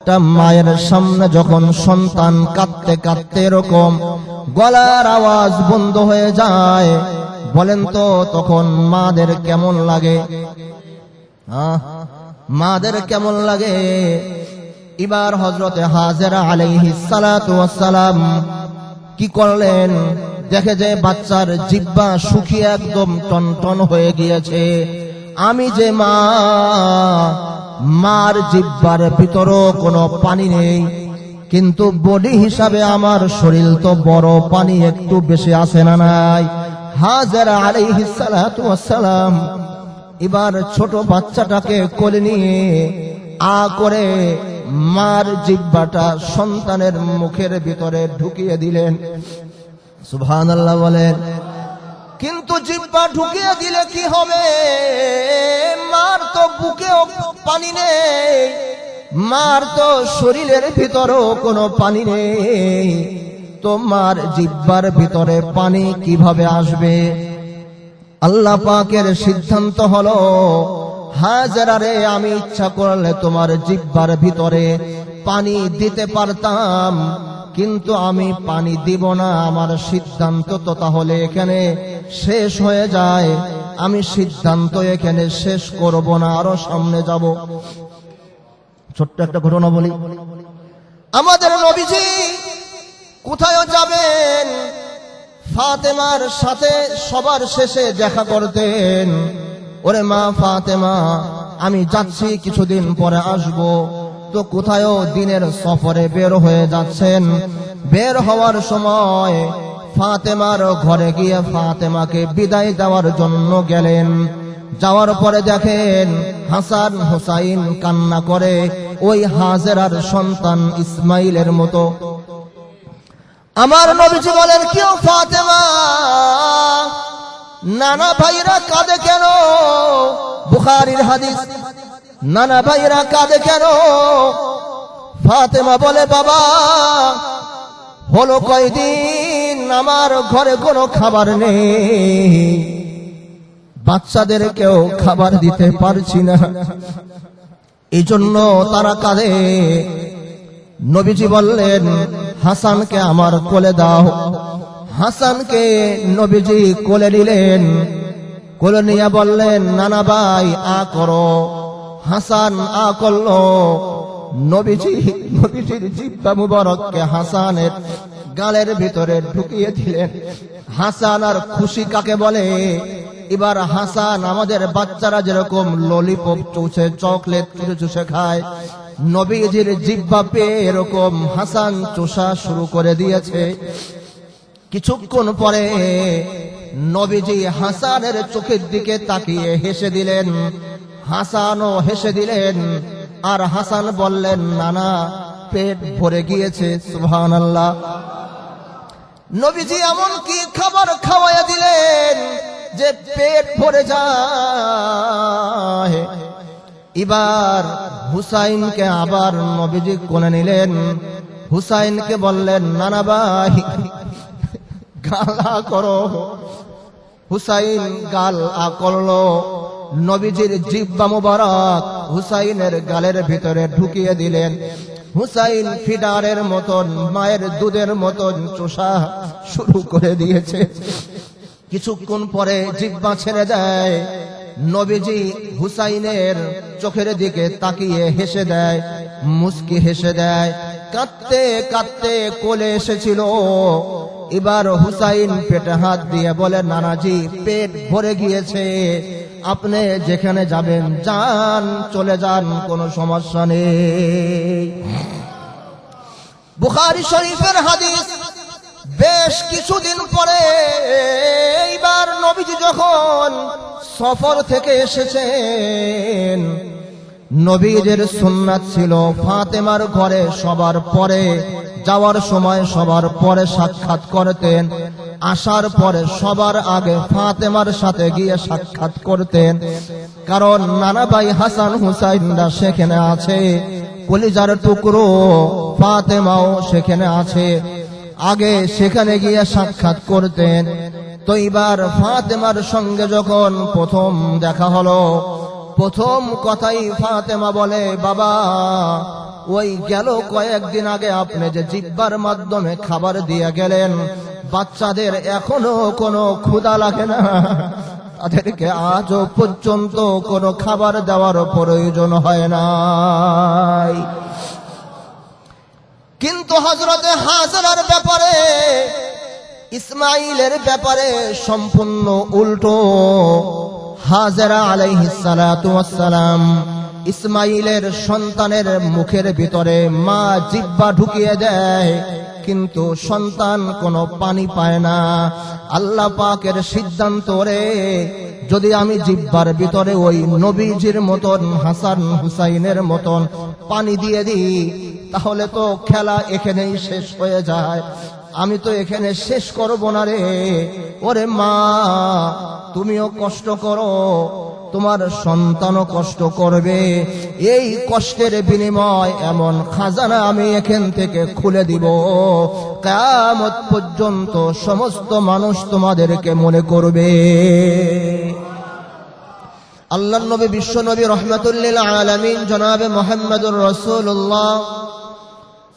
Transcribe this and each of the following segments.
একটা মায়ের সামনে যখন সন্তান কাঁদতে কাঁদতে এরকম গলার আওয়াজ বন্ধ হয়ে যায়, বলেন তো তখন মাদের কেমন লাগে? মাদের কেমন লাগে? এবার হযরতে হাজেরা আলাইহিস সালাতু ওয়াস সালাম কি করলেন? দেখে যে বাচ্চার জিহ্বা শুকিয়ে একদম টনটন হয়ে গিয়েছে। আমি যে মা, মার জিহ্বার ভিতরও কোনো পানি নেই, কিন্তু বডি হিসাবে আমার শরীর তো বড়, পানি একটু বেশি আছে না নাই? হাজেরা আলাইহিস সালাতু ওয়াস সালাম এবার ছোট বাচ্চাটাকে কোলে নিয়ে আ করে মার জিহ্বাটা সন্তানের মুখের ভিতরে ঢুকিয়ে দিলেন। সুবহানাল্লাহ বলেন। কিন্তু জিহ্বা ঢুকিয়ে দিলে কি হবে? মার তো বুকেও পানি নেই, মার তো শরীরের ভিতরেও কোনো পানি নেই, তো মার জিহ্বার ভিতরে পানি কিভাবে আসবে? আল্লাহ পাকের সিদ্ধান্ত হলো, হাজেরা রে, আমি ইচ্ছা করলে তোমার জিহ্বার ভিতরে পানি দিতে পারতাম, কিন্তু আমি পানি দিব না। আমার সিদ্ধান্ত তো তাহলে এখানে শেষ হয়ে যায়। আমি সিদ্ধান্ত এখানে শেষ করব না, আরো সামনে যাব। ছোট্ট একটা ঘটনা বলি। আমাদের নবীজি কোথায় যাবেন? ফাতেমার সাথে সবার শেষে দেখা করতেন। ওরে মা ফাতেমা, আমি যাচ্ছি, কিছুদিন পরে আসব। তো কোথায় দিনের সফরে বের হয়ে যাচ্ছেন। বের হওয়ার সময় ফাতেমার ঘরে গিয়ে ফাতেমাকে বিদায় দেওয়ার জন্য গেলেন। যাওয়ার পরে দেখেন হাসান হুসাইন কান্না করে, ওই হাজেরার সন্তান ইসমাইলের মতো। আমার নবীজি বলেন, কেউ ফাতেমা, নানা ভাইরা কাঁদে কেন? বুখারীর হাদিস। নানা ভাইরা কাঁদে কেন? ফাতেমা বলে, বাবা, হলো কয়দিন আমার ঘরে কোনো খাবার নেই, বাচ্চাদেরকেও খাবার দিতে পারছি না, এই জন্য তারা কাঁদে। নবীজি বললেন, হাসানকে আমার কোলে দাও। হাসানকে নবীজি কোলে নিলেন। কোলে নিয়ে বললেন, নানা ভাই আ করো। হাসান আ করলো। নবীজির জিহ্বা মুবারককে হাসানের গালের ভিতরে ঢুকিয়ে দিলেন। হাসান আর খুশি কাকে বলে? এবার হাসান, আমাদের বাচ্চারা যেরকম ললিপপ চুষে, চকলেট চুষে খায়, নবীজির জিহ্বা পেয়ে এরকম হাসান চুষা শুরু করে দিয়েছে। কিছুক্ষণ পরে নবীজি হাসানের চোখের দিকে তাকিয়ে হেসে দিলেন। হাসানও হেসে দিলেন। আর হাসান বললেন, নানা, পেট ভরে গিয়েছে। সুবহানাল্লাহ। নবীজি এমন কি খাবার খাওয়াইয়া দিলেন যে পেট ভরে যায়। এবার হুসাইনকে আবার নবীজি কোলে নিলেন। হুসাইনকে বললেন, নানা ভাই গাল করো। হুসাইন গাল করলো। নবীজির জিহ্বা মুবারক হুসাইনের গালের ভিতরে ঢুকিয়ে দিলেন। হুসাইন ফিডারের মতন, মায়ের দুধের মতন চোষা শুরু করে দিয়েছে। কিছুক্ষণ পরে জিহ্বা ছেড়ে দেয়। নবীজি হুসাইনের চোখের দিকে তাকিয়ে হেসে দেয়, মুস্কি হেসে দেয়। কাঁদতে কাঁদতে কোলে এসেছিল। এবার হুসাইন পেটে হাত দিয়ে বলে, নানাজি, পেট ভরে গিয়েছে, আপনি যেখানে যাবেন যান, চলে যান, কোনো সমস্যা নেই। বুখারী শরীফের হাদিস। বেশ কিছুদিন পরে এইবার নবীজি যখন সফর থেকে এসেছেন, নবীজির সুন্নাত ছিল ফাতেমার ঘরে সবার পরে যাওয়ার সময় সবার পরে সাক্ষাৎ করতেন। আসার পরে সবার আগে ফাতেমার সাথে গিয়ে সাক্ষাৎ করতেন। কারণ নানা ভাই হাসান হুসাইনরা সেখানে আছে, কলিজার টুকরো ফাতেমাও সেখানে আছে। আগে সেখানে গিয়ে সাক্ষাৎ করতেন। তো এবার ফাতেমার সঙ্গে যখন প্রথম দেখা হলো, প্রথম কথাই ফাতেমা বলে, বাবা, ওই গেল কয়েকদিন আগে আপনি যে জিহ্বার মাধ্যমে খাবার দিয়ে গেলেন, বাচ্চাদের এখনো কোনো ক্ষুধা লাগে না, তাদেরকে আজও পর্যন্ত কোনো খাবার দেওয়ার প্রয়োজন হয় নাই। কিন্তু হযরতে হাজরার ব্যাপারে, ইসমাইলের ব্যাপারে সম্পূর্ণ উল্টো। হাজরা আলাইহিস সালাতু ওয়াস সালাম ইসমাইলের সন্তানের মুখের ভিতরে মা জিহ্বা ঢুকিয়ে দেয়, কিন্তু সন্তান কোনো পানি পায় না। আল্লাহ পাকের সিদ্ধান্ত রে, যদি আমি জিহ্বার ভিতরে ওই নবীজির মতন, হাসান হুসাইনের মতন পানি দিয়ে দিই, তাহলে তো খেলা এখানেই শেষ হয়ে যায়। আমি তো এখানে শেষ করব না রে। ওরে মা, তুমিও কষ্ট করো, তোমার সন্তানও কষ্ট করবে। এই কষ্টের বিনিময় এমন খাজানা আমি এখান থেকে খুলে দিব, কিয়ামত পর্যন্ত সমস্ত মানুষ তোমাদেরকে মনে করবে। আল্লাহর নবী, বিশ্ব নবী, রহমাতুল লিল আলামিন জনাবে মুহাম্মদুর রাসূলুল্লাহ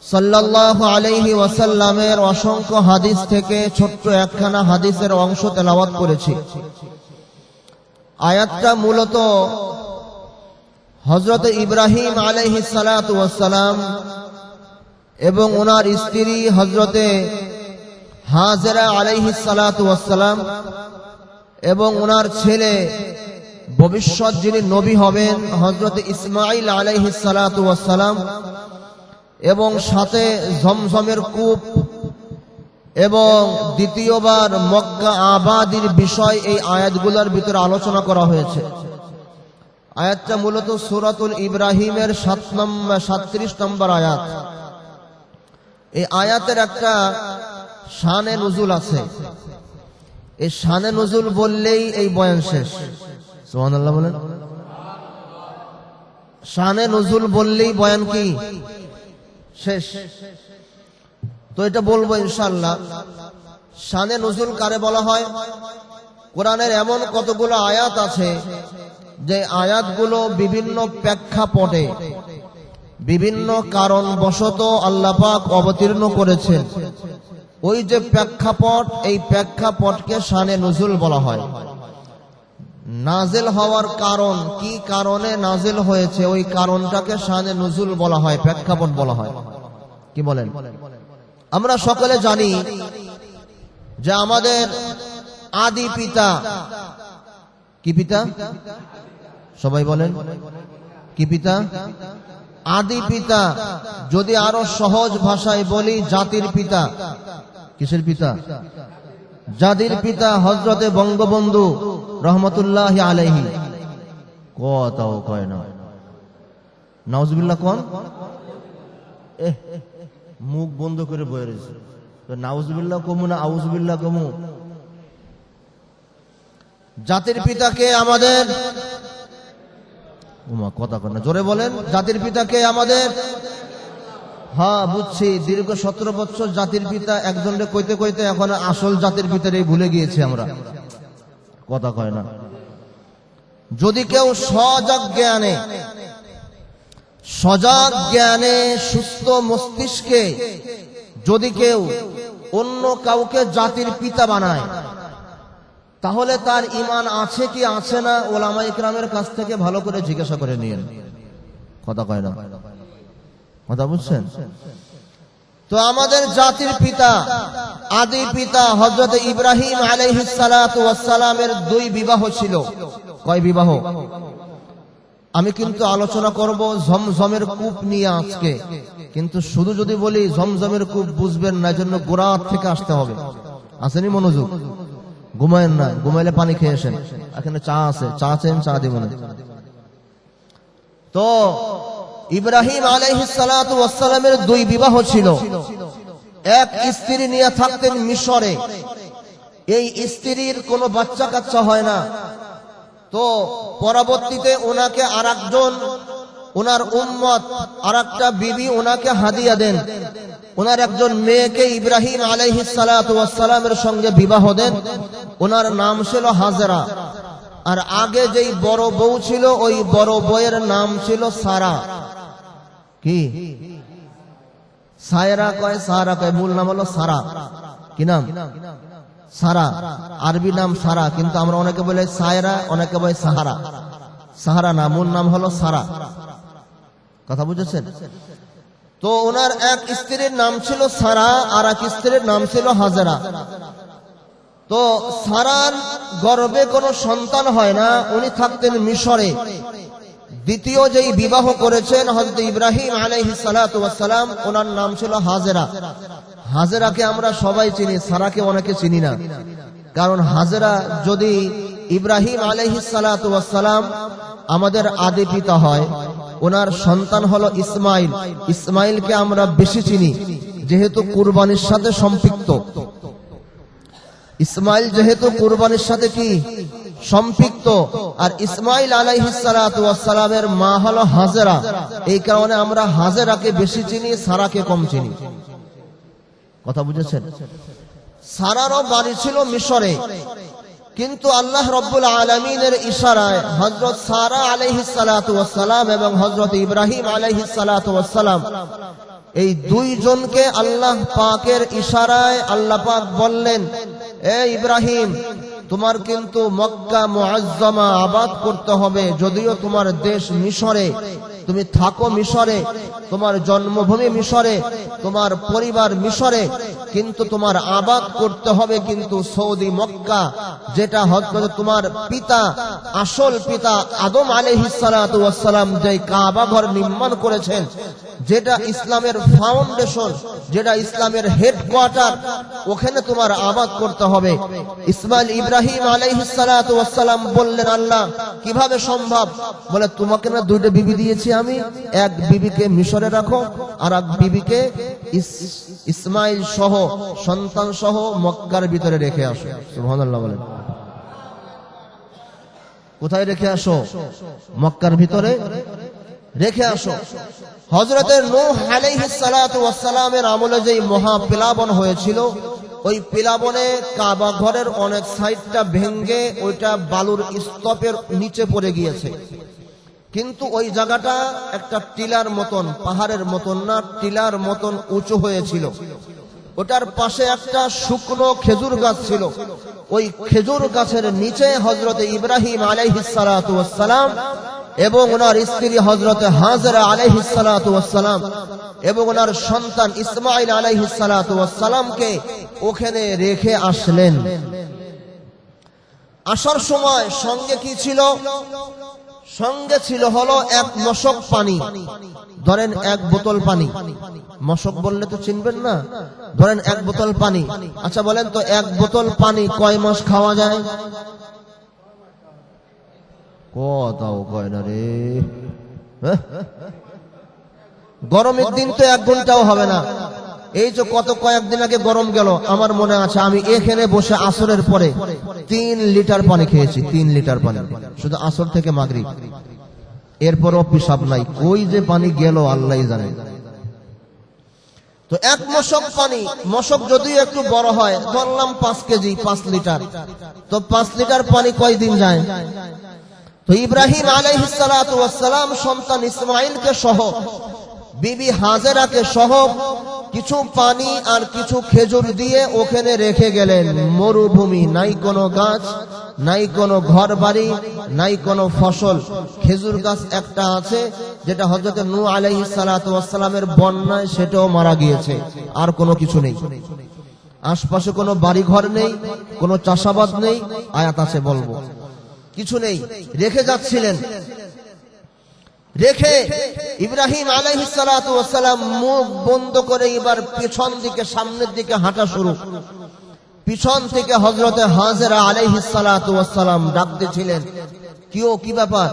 সাল্লাল্লাহু আলাইহি ওয়াসাল্লামের অসংখ্য হাদিস থেকে ছোট্ট একখানা হাদিসের অংশ তেলাওয়াত করেছি। আয়াতটা মূলত হযরত ইব্রাহিম আলাইহিস সালাতু ওয়াস সালাম এবং ওনার স্ত্রী হযরতে হাজরা আলাইহিস সালাতু ওয়াস সালাম এবং ওনার ছেলে, ভবিষ্যৎ যিনি নবী হবেন, হযরত ইসমাঈল আলাইহিস সালাতু ওয়াস সালাম, এবং সাথে জমজমের কূপ এবং দ্বিতীয়বার মক্কা আবাদির বিষয় এই আয়াতগুলোর ভিতরে আলোচনা করা হয়েছে। আয়াতটা মূলত সূরাতুল ইব্রাহিমের 37 নম্বর আয়াত। এই আয়াতের একটা শানে নুজুল আছে। এই শানে নুজুল বললেই এই বয়ান শেষ। সুবহানাল্লাহ বলেন। শানে নুজুল বললেই বয়ান কি শেষ। তো এটা বলবো ইনশাআল্লাহ। শানে নুজুল কারে বলা হয়? কোরআনের এমন কতগুলো আয়াত আছে যে আয়াতগুলো বিভিন্ন প্রেক্ষাপটে, বিভিন্ন কারণবশত আল্লাহ পাক অবতীর্ণ করেছেন। ওই যে প্রেক্ষাপট, এই প্রেক্ষাপটকে শানে নুজুল বলা হয়। নাজিল হওয়ার কারণ, কি কারণে নাজিল হয়েছে, ওই কারণটাকে শানে নুজুল বলা হয়, প্রেক্ষাপট বলা হয়। কি বলেন? আমরা সকলে জানি যে আমাদের আদি পিতা, কি পিতা? সবাই বলেন, কি পিতা? আদি পিতা। যদি আরো সহজ ভাষায় বলি, জাতির পিতা। কিসের পিতা? জাতির পিতা হযরতে বঙ্গবন্ধু রহমতুল্লাহি আলাইহি। কথাও কয় না, নাউজুবিল্লাহ কোন? মুখ বন্ধ করে বয়ে রয়েছে। নাউজুবিল্লাহ কমু না আউজুবিল্লাহ কমু? জাতির পিতাকে আমাদের, কথা কন না, জোরে বলেন। জাতির পিতাকে আমাদের, হ্যাঁ বুঝছি, দীর্ঘ 17 বছর জাতির পিতা একজনকে কইতে কইতে এখন আসল জাতির পিতারই ভুলে গিয়েছি আমরা। কথা কয় না। যদি কেউ সজাগ জ্ঞানে সুস্থ মস্তিষ্কে যদি কেউ অন্য কাউকে জাতির পিতা বানায়, তাহলে তার ঈমান আছে কি আছে না ওলামায়ে কেরামের কাছ থেকে ভালো করে জিজ্ঞাসা করে নিয়েন। কথা কয় না, কথা বুঝছেন? তো আমাদের জাতির পিতা, আদি পিতা হযরত ইব্রাহিম আলাইহিস সালাতু ওয়াস সালামের 2 বিবাহ ছিল। কয় বিবাহ? আমি কিন্তু আলোচনা করব জমজমের কূপ নিয়ে আজকে, কিন্তু শুধু যদি বলি জমজমের কূপ বুঝবেন না, জন্য গোড়া থেকে আসতে হবে। আসেনি মনোযোগ? ঘুমায়েন না, ঘুমাইলে পানি খেয়ে আসেন। এখানে চা আছে, চা চেন, চা দিব না। তো ইব্রাহিম আলাইহিস সালাতু ওয়াস সালামের 2 বিবাহ ছিল। এক স্ত্রী নিয়ে থাকতেন মিশরে। এই স্ত্রীর কোনো বাচ্চা কাচ্চা হয় না। তো পরবর্তীতে ওনাকে আরেকজন, ওনার উম্মত আরেকটা বিবি ওনাকে হাদিয়া দেন। ওনার একজন মেয়েকে ইব্রাহিম আলাইহিস সালাতু ওয়াস সালামের সঙ্গে বিবাহ দেন। ওনার নাম ছিল হাজরা। আর আগে যেই বড় বউ ছিল, ওই বড় বউয়ের নাম ছিল সারা। কি কি সায়রা কয়, সাহারা কয়, মূল নাম হলো সারা। কি নাম? সারা, আরবি নাম সারা, কিন্তু আমরা অনেকে বলে সায়রা, অনেকে বলে সাহারা। সাহারা না, মূল নাম হলো সারা। কথা বুঝেছেন? তো ওনার এক স্ত্রীর নাম ছিল সারা, আর এক স্ত্রীর নাম ছিল হাজেরা। তো সারার গর্ভে কোনো সন্তান হয় না, উনি থাকতেন মিশরে। দ্বিতীয় যেই বিবাহ করেছেন হযরত ইব্রাহিম আলাইহিস সালাতু ওয়াস সালাম, ওনার নাম ছিল হাজেরা। হাজেরাকে আমরা সবাই চিনি, সারাকে অনেকে চিনি না। কারণ হাজেরা যদি ইব্রাহিম আলাইহিস সালাতু ওয়াস সালাম আমাদের আদি পিতা হয়, ওনার সন্তান হলো ইসমাইল। ইসমাইলকে আমরা বেশি চিনি যেহেতু কুরবানির সাথে সম্পৃক্ত। ইসমাইল যেহেতু কুরবানির সাথে কি সম্পৃক্ত, আর ইসমাইল আলাইহিস সালাতু ওয়াস সালামের মা হলো হাজেরা। এই কারণে আমরা হাজেরাকে বেশি চিনি, সারাকে কম চিনি। কথা বুঝেছেন? সারারও বাড়ি ছিল মিশরে, কিন্তু আল্লাহ রাব্বুল আলামিনের ইশারায় হযরত সারা আলাইহিস সালাতু ওয়াস সালাম এবং হযরত ইব্রাহিম আলাইহিস সালাতু ওয়াস সালাম, এই দুইজনকে আল্লাহ পাকের ইশারায় আল্লাহ পাক বললেন, এ ইব্রাহিম, তোমার কিন্তু মক্কা মুআজ্জামা আবাদ করতে হবে। যদিও তোমার দেশ মিশরে, তুমি থাকো মিশরে, তোমার জন্মভূমি মিশরে, তোমার পরিবার মিশরে, কিন্তু তোমার আবাদ করতে হবে কিন্তু সৌদি মক্কা, যেটা হযরত তোমার পিতা, আসল পিতা আদম আলাইহিস সালাতু ওয়াস সালাম যে কাবা ঘর নির্মাণ করেছেন, যেটা ইসলামের ফাউন্ডেশন, যেটা ইসলামের হেডকোয়ার্টার, ওখানে তোমার আবাদ করতে হবে। ইসমাইল ইব্রাহিম আলাইহিস সালাতু ওয়াস সালাম বললেন, আল্লাহ কিভাবে সম্ভব? বলে, তোমাকে না দুইটা বিবি দিয়েছি আমি, এক বিবিকে মিশরে রাখো আর এক বিবিকে ইসমাইল সহ সন্তান সহ মক্কার ভিতরে রেখে আসো। সুবহানাল্লাহ বলেন। কোথায় রেখে আসো? মক্কার ভিতরে রেখে আসো। হযরতে নূহ আলাইহিস সালাতু ওয়াস সালামের আমলে যেই মহা প্লাবন হয়েছিল, ওই প্লাবনে কাবা ঘরের অনেক সাইডটা ভেঙে ওইটা বালুর স্তূপের নিচে পড়ে গিয়েছে। কিন্তু ওই জায়গাটা একটা টিলার মতন, পাহাড়ের মতন না, টিলার মতন উঁচু হয়েছিল। ওটার পাশে একটা শুকনো খেজুর গাছ ছিল। ওই খেজুর গাছের নিচে হযরতে ইব্রাহিম আলাইহিস সালাতু ওয়াস সালাম এবং ওনার স্ত্রী হযরতে হাজেরা আলাইহিস সালাতু ওয়াস সালাম এবং ওনার সন্তান ইসমাইল আলাইহিস সালাতু ওয়াস সালামকে ওখানে রেখে আসলেন। আসার সময় সঙ্গে কি ছিল? সঙ্গে ছিল হলো এক মশক পানি। ধরেন এক বোতল পানি, মশক বললে তো চিনবেন না, ধরেন এক বোতল পানি। আচ্ছা বলেন তো, এক বোতল পানি কয় মাস খাওয়া যায়? কথাও কয় না রে। গরমের দিন তো 1 ঘন্টাও হবে না। এই যে কত কয়েকদিন আগে গরম গেল, আমার মনে আছে আমি এখানে বসে আসরের পরে 3 লিটার পানি খেয়েছি। 3 লিটার পানি শুধু আসর থেকে মাগরিব। এরপরও পেশাব নাই, ওই যে পানি গেল আল্লাহই জানে। তো এক মশক পানি, মশক যদিও একটু বড় হয়, ধরলাম 5 কেজি, 5 লিটার, তো 5 লিটার পানি কয়দিন যায়? তো ইব্রাহিম আলাইহিস সালাতু ওয়াস সালাম সন্তান ইসমাইলকে সহ, বিবি হাজেরাকে সহ কিছু পানি আর কিছু খেজুর দিয়ে ওখানে রেখে গেলেন। মরুভূমি, নাই কোনো গাছ, নাই কোনো ঘর বাড়ি, নাই কোনো ফসল। খেজুর গাছ একটা আছে, যেটা হযরত নূহ আলাইহিস সালাতু ওয়াস সালামের বন্যায় সেটাও মারা গিয়েছে, আর কোনো কিছু নেই। আশপাশে কোনো বাড়ি ঘর নেই, কোনো চাষাবাদ নেই, আয়াত আছে বলবো, কিছু নেই। রেখে যাচ্ছিলেন। রেখে ইব্রাহিম আলাইহিস সালাতু ওয়াস সালাম মুখ বন্ধ করে এবার পিছন দিকে সামনের দিকে হাঁটা শুরু। পিছন থেকে হযরতে হাজেরা আলাইহিস সালাতু ওয়াস সালাম ডাক দিয়েছিলেন, কি ব্যাপার?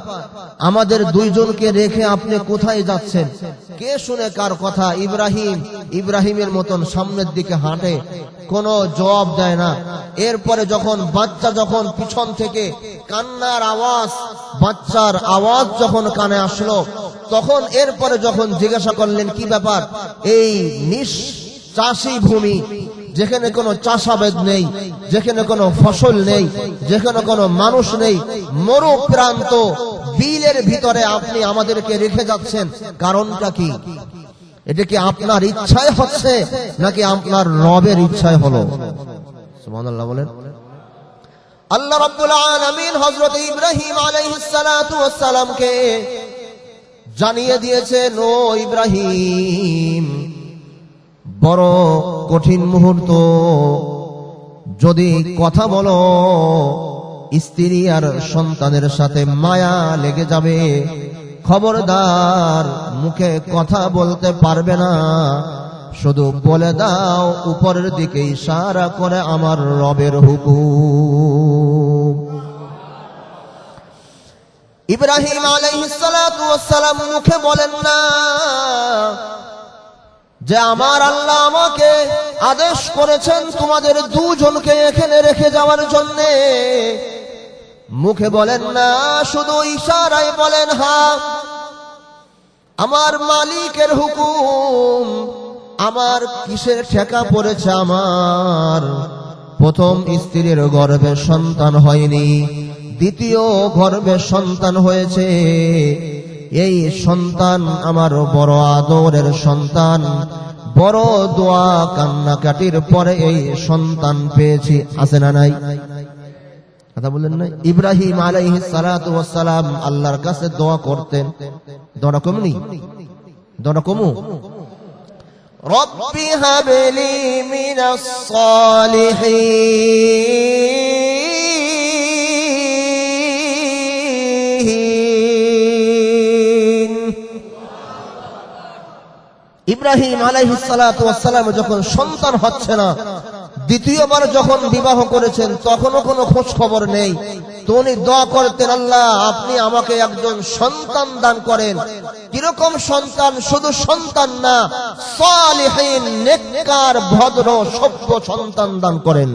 আমাদের দুইজনকে রেখে আপনি কোথায় যাচ্ছেন? কে শুনে কার কথা? ইব্রাহিমের মতন সামনের দিকে হাঁটে, কোনো জবাব দেয় না। এরপরে যখন বাচ্চা যখন পিছন থেকে কান্নার আওয়াজ, বাচ্চার আওয়াজ যখন কানে আসলো, তখন এরপরে যখন জিজ্ঞাসা করলেন কি ব্যাপার, এই নিশ্চাষী ভূমি, যেখানে কোনো চাষাবাদ নেই, যেখানে কোনো ফসল নেই, যেখানে কোনো মানুষ নেই, মরু প্রান্ত, বিলের ভিতরে আপনি আমাদেরকে রেখে যাচ্ছেন, কারণটা কি? এটা কি আপনার ইচ্ছায় হচ্ছে নাকি আপনার রবের ইচ্ছায় হলো? সুবহানাল্লাহ বলেন। আল্লাহ রাব্বুল আলামিন হযরত ইব্রাহিম আলাইহিস সালাতু ওয়াস সালামকে জানিয়ে দিয়েছেন, ও ইব্রাহিম, বড় কঠিন মুহূর্ত, যদি কথা বলো স্ত্রী আর সন্তানের সাথে মায়া লেগে যাবে, খবরদার মুখে কথা বলতে পারবে না, শুধু বলে দাও উপরের দিকে ইশারা করে আমার রবের হুকুম। ইব্রাহিম আলাইহিস সালাতু ওয়াস সালাম মুখে বলেন না যে আমার আল্লাহ আমাকে আদেশ করেছেন তোমাদের দুজনকে এখানে রেখে যাওয়ার জন্য। মুখে বলেন না, শুধু ইশারায় বলেন হ্যাঁ, আমার মালিকের হুকুম। আমার কিসের ঠেকা পড়েছে? আমার প্রথম স্ত্রীর গর্ভে সন্তান হয়নি, দ্বিতীয় গর্ভে সন্তান হয়েছে। এই সন্তান আমার বড় আদরের সন্তান, বড় দোয়া কান্নাকাটির পরে এই সন্তান পেয়েছি। আছে না নাই? কথা বলেন না। ইব্রাহিম আলাইহিস সালাতু ওয়াস সালাম আল্লাহর কাছে দোয়া করতেন। দোয়া কমনি? দোয়া কমু? রব্বি হাবলি মিনাস সালিহিন। ইব্রাহিম আলাইহিস সালাতু ওয়াস সালাম যখন সন্তান হচ্ছে না, দ্বিতীয়বার যখন বিবাহ করেছেন, তখনও কোনো খোঁজ খবর নেই। তো উনি দোয়া করতেন, আল্লাহ আপনি আমাকে একজন সন্তান দান করেন। কিরকম সন্তান? শুধু সন্তান না, সালিহিন, নেককার, ভদ্র, সভ্য সন্তান দান করেন।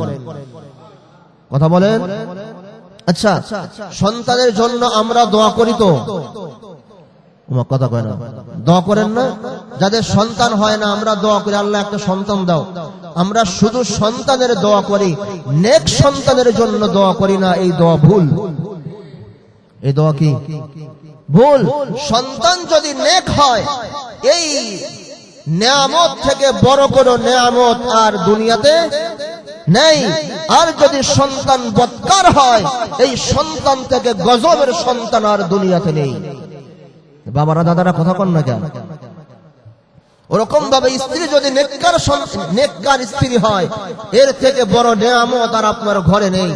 কথা বলেন। আচ্ছা, সন্তানের জন্য আমরা দোয়া করি তো? কথা কয় না, দোয়া করেন না? যাদের সন্তান হয় না আমরা দোয়া করি, আল্লাহ একটা সন্তান দাও। আমরা শুধু সন্তানের দোয়া করি, নেক সন্তানের জন্য দোয়া করি না। এই দোয়া ভুল। এই দোয়া কি ভুল? সন্তান যদি নেক হয়, এই নেয়ামত থেকে বড় কোনো নেয়ামত আর দুনিয়াতে নেই। আর যদি সন্তান বদকার হয়, এই সন্তান থেকে গজবের সন্তান আর দুনিয়াতে নেই। বাবারা দাদারা কথা কন না কেন? ওরকম ভাবে স্ত্রী যদি নেককার স্ত্রী হয়, এর থেকে বড় নেয়ামত আর আপনার ঘরে নেই।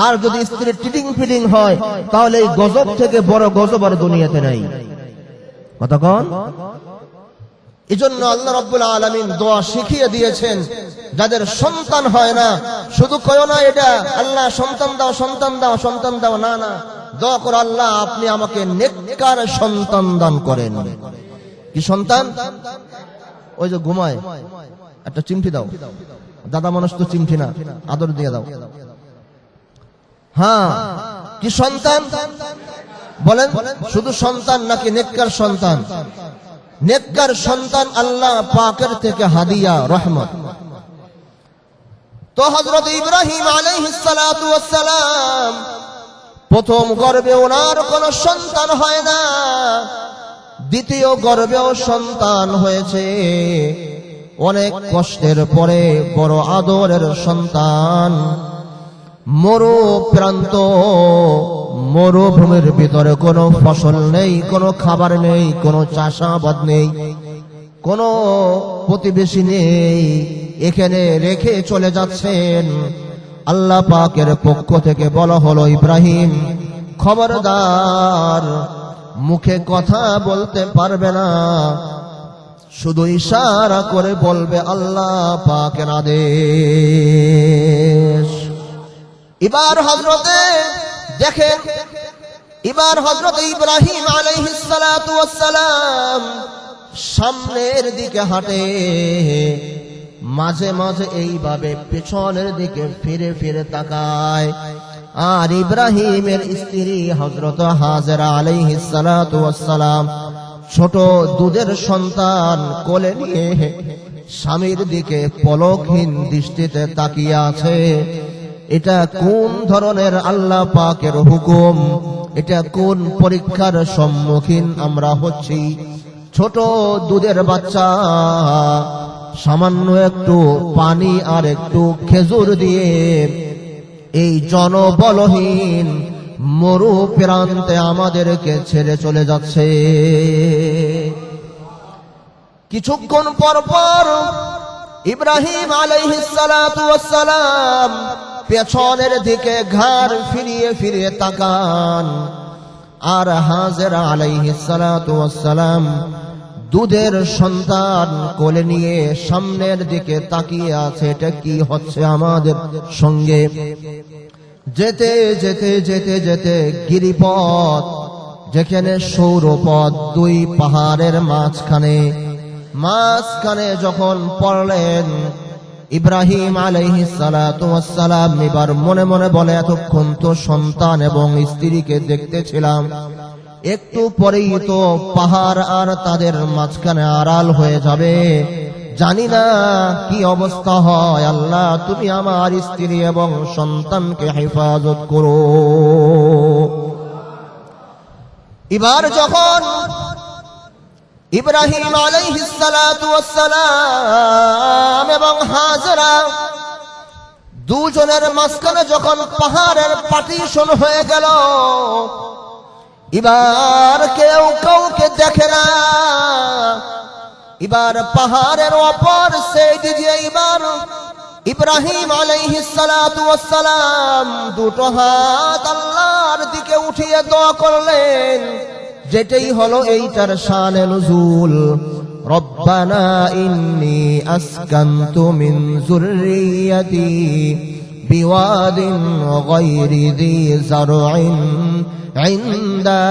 আর যদি স্ত্রী টিটিং ফিটিং হয়, তাহলে এই গজব থেকে বড় গজব আর দুনিয়াতে নেই। কথা কন। এজন্য আল্লাহ রাব্বুল আলামিন দোয়া শিখিয়ে দিয়েছেন, যাদের সন্তান হয় না শুধু কয়ো না এটা আল্লাহ সন্তান দাও, সন্তান দাও, সন্তান দাও। না না, দোয়া করো, আল্লাহ আপনি আমাকে নেককার সন্তান দান করেন। কি সন্তান? ওই যে ঘুমায়, একটা চিমটি দাও। দাদা মানুষ তো চিমটি না, আদর দিয়ে দাও। হ্যাঁ, কি সন্তান বলেন? শুধু সন্তান নাকি নেককার সন্তান? নেককার সন্তান আল্লাহ পাকের থেকে হাদিয়া, রহমত। তো হযরত ইব্রাহিম আলাইহিস সালাতু ওয়াস সালাম প্রথম গর্ভে ওনার কোনো সন্তান হয় না, দ্বিতীয় গর্ভেও সন্তান হয়েছে। অনেক কষ্টের পরে বড় আদরের সন্তান, মরু প্রান্ত, মরুভূমির ভিতরে কোনো ফসল নেই, কোনো খাবার নেই, কোনো চাষাবাদ নেই, কোনো প্রতিবেশী নেই, এখানে রেখে চলে যাচ্ছেন। আল্লাহ পাকের পক্ষ থেকে বলা হলো, ইব্রাহিম খবরদার, মুখে কথা বলতে পারবে না, শুধু ইশারা করে বলবে আল্লাহ পাকের আদেশ। এবার হযরতে দেখেন, এবার হযরত ইব্রাহিম আলাইহিস সালাতু ওয়াস সালাম সামনের দিকে হাঁটে, মাঝে মাঝে এইভাবে পেছনের দিকে ফিরে ফিরে তাকায়। আর ইব্রাহিমের স্ত্রী হযরত হাজেরা আলাইহিস সালাতু ওয়াস সালাম ছোট দুধের সন্তান কোলে নিয়ে স্বামীর দিকে পলকহীন দৃষ্টিতে তাকিয়ে আছে। এটা কোন ধরনের আল্লাহ পাকের হুকুম? এটা কোন পরীক্ষার সম্মুখীন আমরা হচ্ছি? ছোট দুধের বাচ্চা সামান্য একটু পানি আর একটু খেজুর দিয়ে এই জনবলহীন মরু প্রান্তে আমাদেরকে ছেড়ে চলে যাচ্ছে। কিছুক্ষণ পর পর ইব্রাহিম আলাইহিস সালাতু ওয়াস সালাম পেছনের দিকে ঘাড় ফিরিয়ে ফিরিয়ে তাকান, আর হাজেরা আলাইহিস সালাতু ওয়াস সালাম দুধের সন্তান কোলে নিয়ে সামনের দিকে তাকিয়ে আছে। এটা কি হচ্ছে আমাদের সঙ্গে? যেতে যেতে যেতে যেতে গিরিপথ, যেখানে সৌরপথ, দুই পাহাড়ের মাঝখানে যখন পড়লেন, ইব্রাহিম আলাইহিস সালাতু ওয়াস সালাম এবার মনে মনে বলে, এতক্ষণ তো সন্তান এবং স্ত্রীকে দেখতেছিলাম, একটু পরেই তো পাহাড় আর তাদের মাঝখানে আড়াল হয়ে যাবে, জানি না কি অবস্থা হয়। আল্লাহ, তুমি আমার স্ত্রী এবং সন্তানকে হেফাজত করো। এবার যখন ইব্রাহিম আলাইহিস সালাতু ওয়াস সালাম এবং হাজেরা দুজনের মাঝখানে যখন পাহাড়ের পার্টিশন হয়ে গেল, এবার কেউ কাউকে দেখে না। এবার পাহাড়ের অপর সাইড দিয়ে এবার ইব্রাহিম আলাইহিস সালাতু ওয়াস সালাম দুটো হাত আল্লাহর দিকে উঠিয়ে দোয়া করলেন, যেটাই হলো এইটার শানে নুজুল। রব্বানা ইন্নী আসকানতু মিন যুররিয়াতি বিওয়াদিন গায়রি যী যারইন ইনদা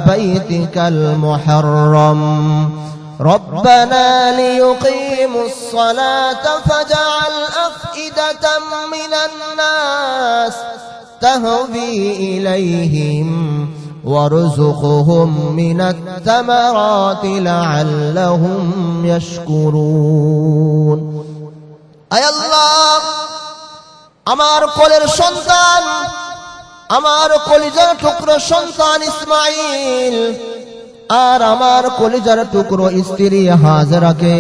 বাইতিকাল মুহাররম ربنا ليقيموا الصلاة فاجعل أفئدة من الناس تهوي إليهم وارزقهم من الثمرات لعلهم يشكرون। أي الله আমার কোলের সন্তান, আমার কলিজার টুকরো সন্তান ইসমাইল আর আমার কলিজার টুকরো স্ত্রী হাজেরাকে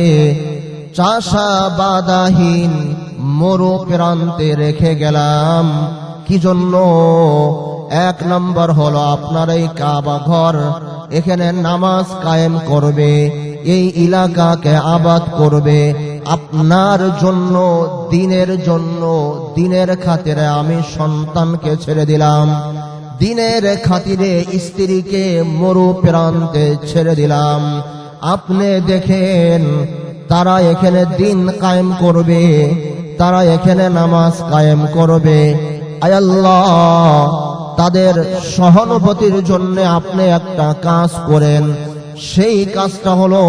চাষাবাদাহীন মরু প্রান্তে রেখে গেলাম। কি জন্য? এক নম্বর হলো আপনার এই কাবা ঘর, এখানে নামাজ কায়েম করবে, এই এলাকাকে আবাদ করবে আপনার জন্য, দিনের খাতিরে আমি সন্তানকে ছেড়ে দিলাম, দিনের খাতিরে স্ত্রীকে মরু প্রান্তে ছেড়ে দিলাম। আপনি দেখেন, তারা এখানে দিন কায়েম করবে, তারা এখানে নামাজ কায়েম করবে। আয় আল্লাহ, তাদের সহানুভূতির জন্য আপনি একটা কাজ করেন। সেই কাজটা হলো,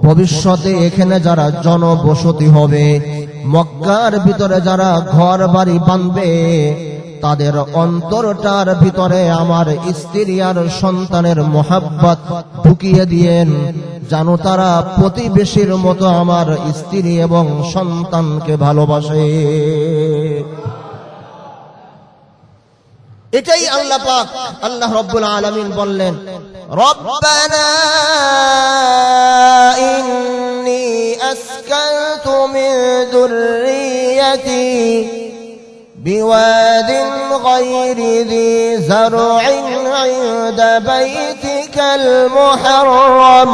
ভবিষ্যতে এখানে যারা জনবসতি হবে, মক্কার ভিতরে যারা ঘর বাড়ি বাঁধবে, তাদের অন্তরটার ভিতরে আমার স্ত্রী আর সন্তানের মোহাব্বত ঢুকিয়ে দিয়েন, যেন তারা প্রতিবেশীর মতো আমার স্ত্রী এবং সন্তানকে ভালোবাসে। এটাই আল্লাহ পাক, আল্লাহ রাব্বুল আলামিন বললেন, রব্বানা ইন্নী আসকানতু মিন যুররিয়াতি بواد غير ذي زرع عند بيتك المحرم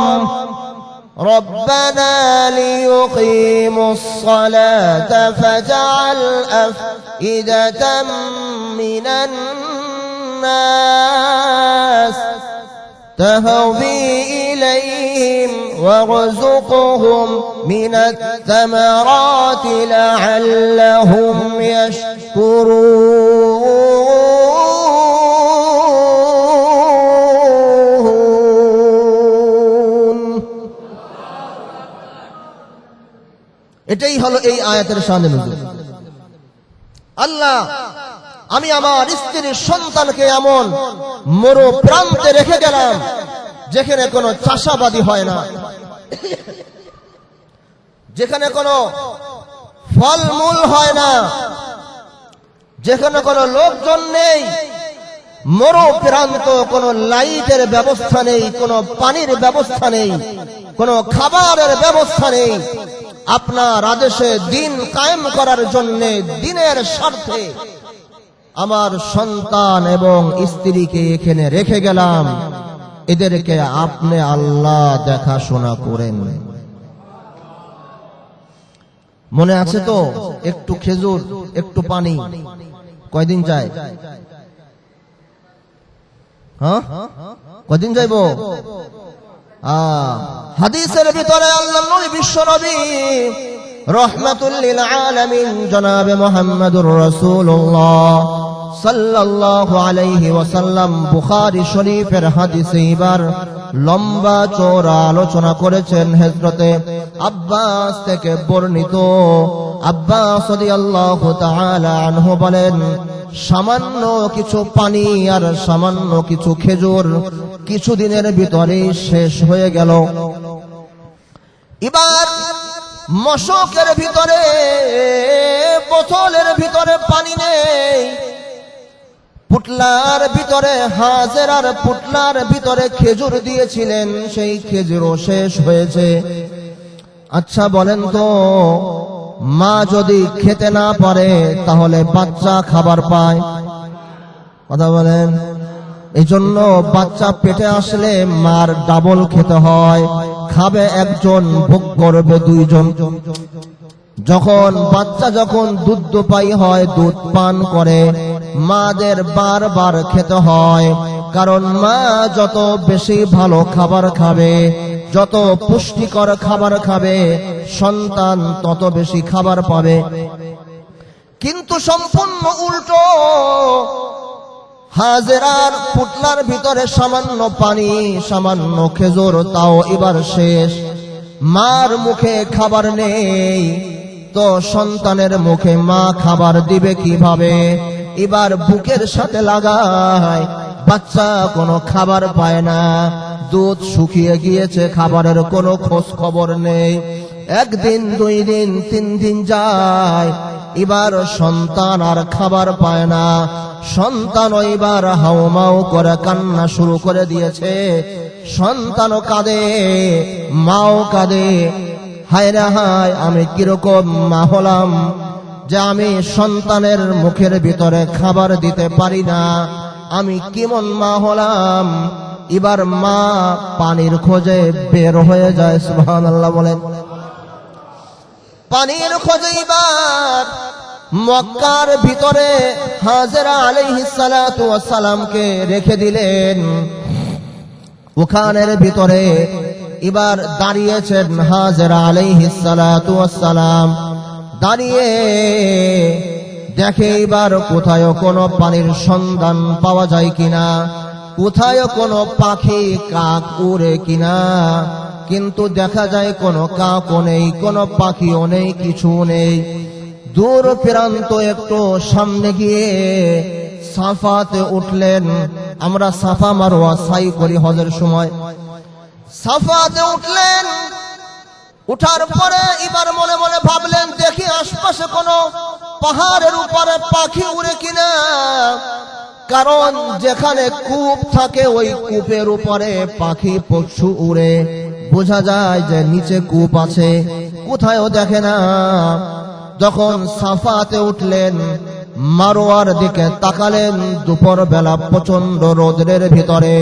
ربنا ليقيموا الصلاة فاجعل أفئدة من الناس تهوي إليهم وارزقهم من الثمرات لعلهم يشكرون। এটাই হলো এই আয়াতের শানে নুজুল। আল্লাহ, আমি আমার স্ত্রীর সন্তানকে এমন মরু প্রান্তে রেখে গেলাম যেখানে কোনো চাষাবাদী হয় না, যেখানে কোনো ফলমূল হয় না, যেখানে কোনো লোকজন নেই, মরু প্রান্ত, কোনো লাইটের ব্যবস্থা নেই, কোনো পানির ব্যবস্থা নেই, কোনো খাবারের ব্যবস্থা নেই। আপনার আদেশে দিন কায়েম করার জন্য, দিনের স্বার্থে আমার সন্তান এবং স্ত্রীকে এখানে রেখে গেলাম, এদেরকে আপনি আল্লাহ দেখাশোনা করেন। মনে আছে তো? একটু খেজুর, একটু পানি, কয়দিন যায়? হ্যাঁ, কয়দিন যাইব? হাদিসের ভিতরে আল্লাহর নবী বিশ্ব নবী রাহমাতুল লিল আলামিন জনাবে মুহাম্মদুর রাসূলুল্লাহ সাল্লাল্লাহু আলাইহি ওয়াসাল্লাম বুখারী শরীফের হাদিসে এবার লম্বা চওড়া আলোচনা করেছেন। হযরতে আব্বাস থেকে বর্ণিত, আব্বাস রাদিয়াল্লাহু তাআলা আনহু বলেন, সামান্য কিছু পানি আর সামান্য কিছু খেজুর কিছুদিনের ভিতরে শেষ হয়ে গেল। এবার মশকের ভিতরে, বোতলের ভিতরে পানি নেই, পুটলার ভিতরে, হাজেরার পুটলার ভিতরে খেজুর দিয়েছিলেন, সেই খেজুরও শেষ হয়েছে। আচ্ছা বলেন তো, মা যদি খেতে না পারে তাহলে বাচ্চা খাবার পায়? কথা বলেন। এই জন্য বাচ্চা পেটে আসলে মার ডাবল খেতে হয়। খাবে একজন, ভোগ করবে দুইজন। যখন বাচ্চা যখন দুধ পাই হয়, দুধ পান করে, মাদের বারবার খেতে হয়। কারণ মা যত বেশি ভালো খাবার খাবে, যত পুষ্টিকর খাবার খাবে, সন্তান তত বেশি খাবার পাবে। কিন্তু সম্পূর্ণ উল্টো, হাজেরার পুটলার ভিতরে সামান্য পানি, সামান্য খেজুর, তাও এবার শেষ। মার মুখে খাবার নেই, তো সন্তানের মুখে মা খাবার দিবে কিভাবে? এবার বুকের সাথে লাগায়, বাচ্চা কোনো খাবার পায় না, দুধ শুকিয়ে গিয়েছে, খাবারের কোনো খোঁজ খবর নেই। একদিন, দুই দিন, তিন দিন যায়, এবার সন্তান আর খাবার পায় না। সন্তান এবার হাউমাউ করে কান্না শুরু করে দিয়েছে। সন্তানও কাঁদে, মাও কাঁদে। হায় রে হায়, আমি কিরকম মা হলাম যে আমি সন্তানের মুখের ভিতরে খাবার দিতে পারি না, আমি কেমন মা হলাম। এবার মা পানির খোঁজে বের হয়ে যায়। সুবহানাল্লাহ বলেন। পানির খোঁজে এবার মক্কার ভিতরে হাজেরা আলাইহিস সালাতু ওয়াস সালামকে রেখে দিলেন। ওখানের ভিতরে এবার দাঁড়িয়েছেন হাজেরা আলাইহিস সালাতু ওয়াস সালাম। দাঁড়িয়ে দেখে এবার কোথায় কোনো পানির সন্ধান পাওয়া যায় কিনা, কোথায় কোনো পাখি কাক উড়ে কিনা। কিন্তু দেখা যায় কোনো কাকও নেই, কোনো পাখিও নেই, কিছু নেই। দূর প্রান্ত একটু সামনে গিয়ে সাফাতে উঠলেন। আমরা সাফা মারওয়া সাই করি হজের সময়। সাফাতে উঠলেন, উঠার পরে এবার মনে মনে ভাবলেন, দেখি আশপাশে কোনো পাহাড়ের উপরে পাখি উড়ে কিনা। কারণ যেখানে কূপ থাকে, ওই কূপের উপরে পাখি পশু উড়ে, বোঝা যায় যে নিচে কূপ আছে। কোথায়ও দেখে না। যখন সাফাতে উঠলেন, মারোয়ার দিকে তাকালেন, দুপুর বেলা প্রচন্ড রোদের ভিতরে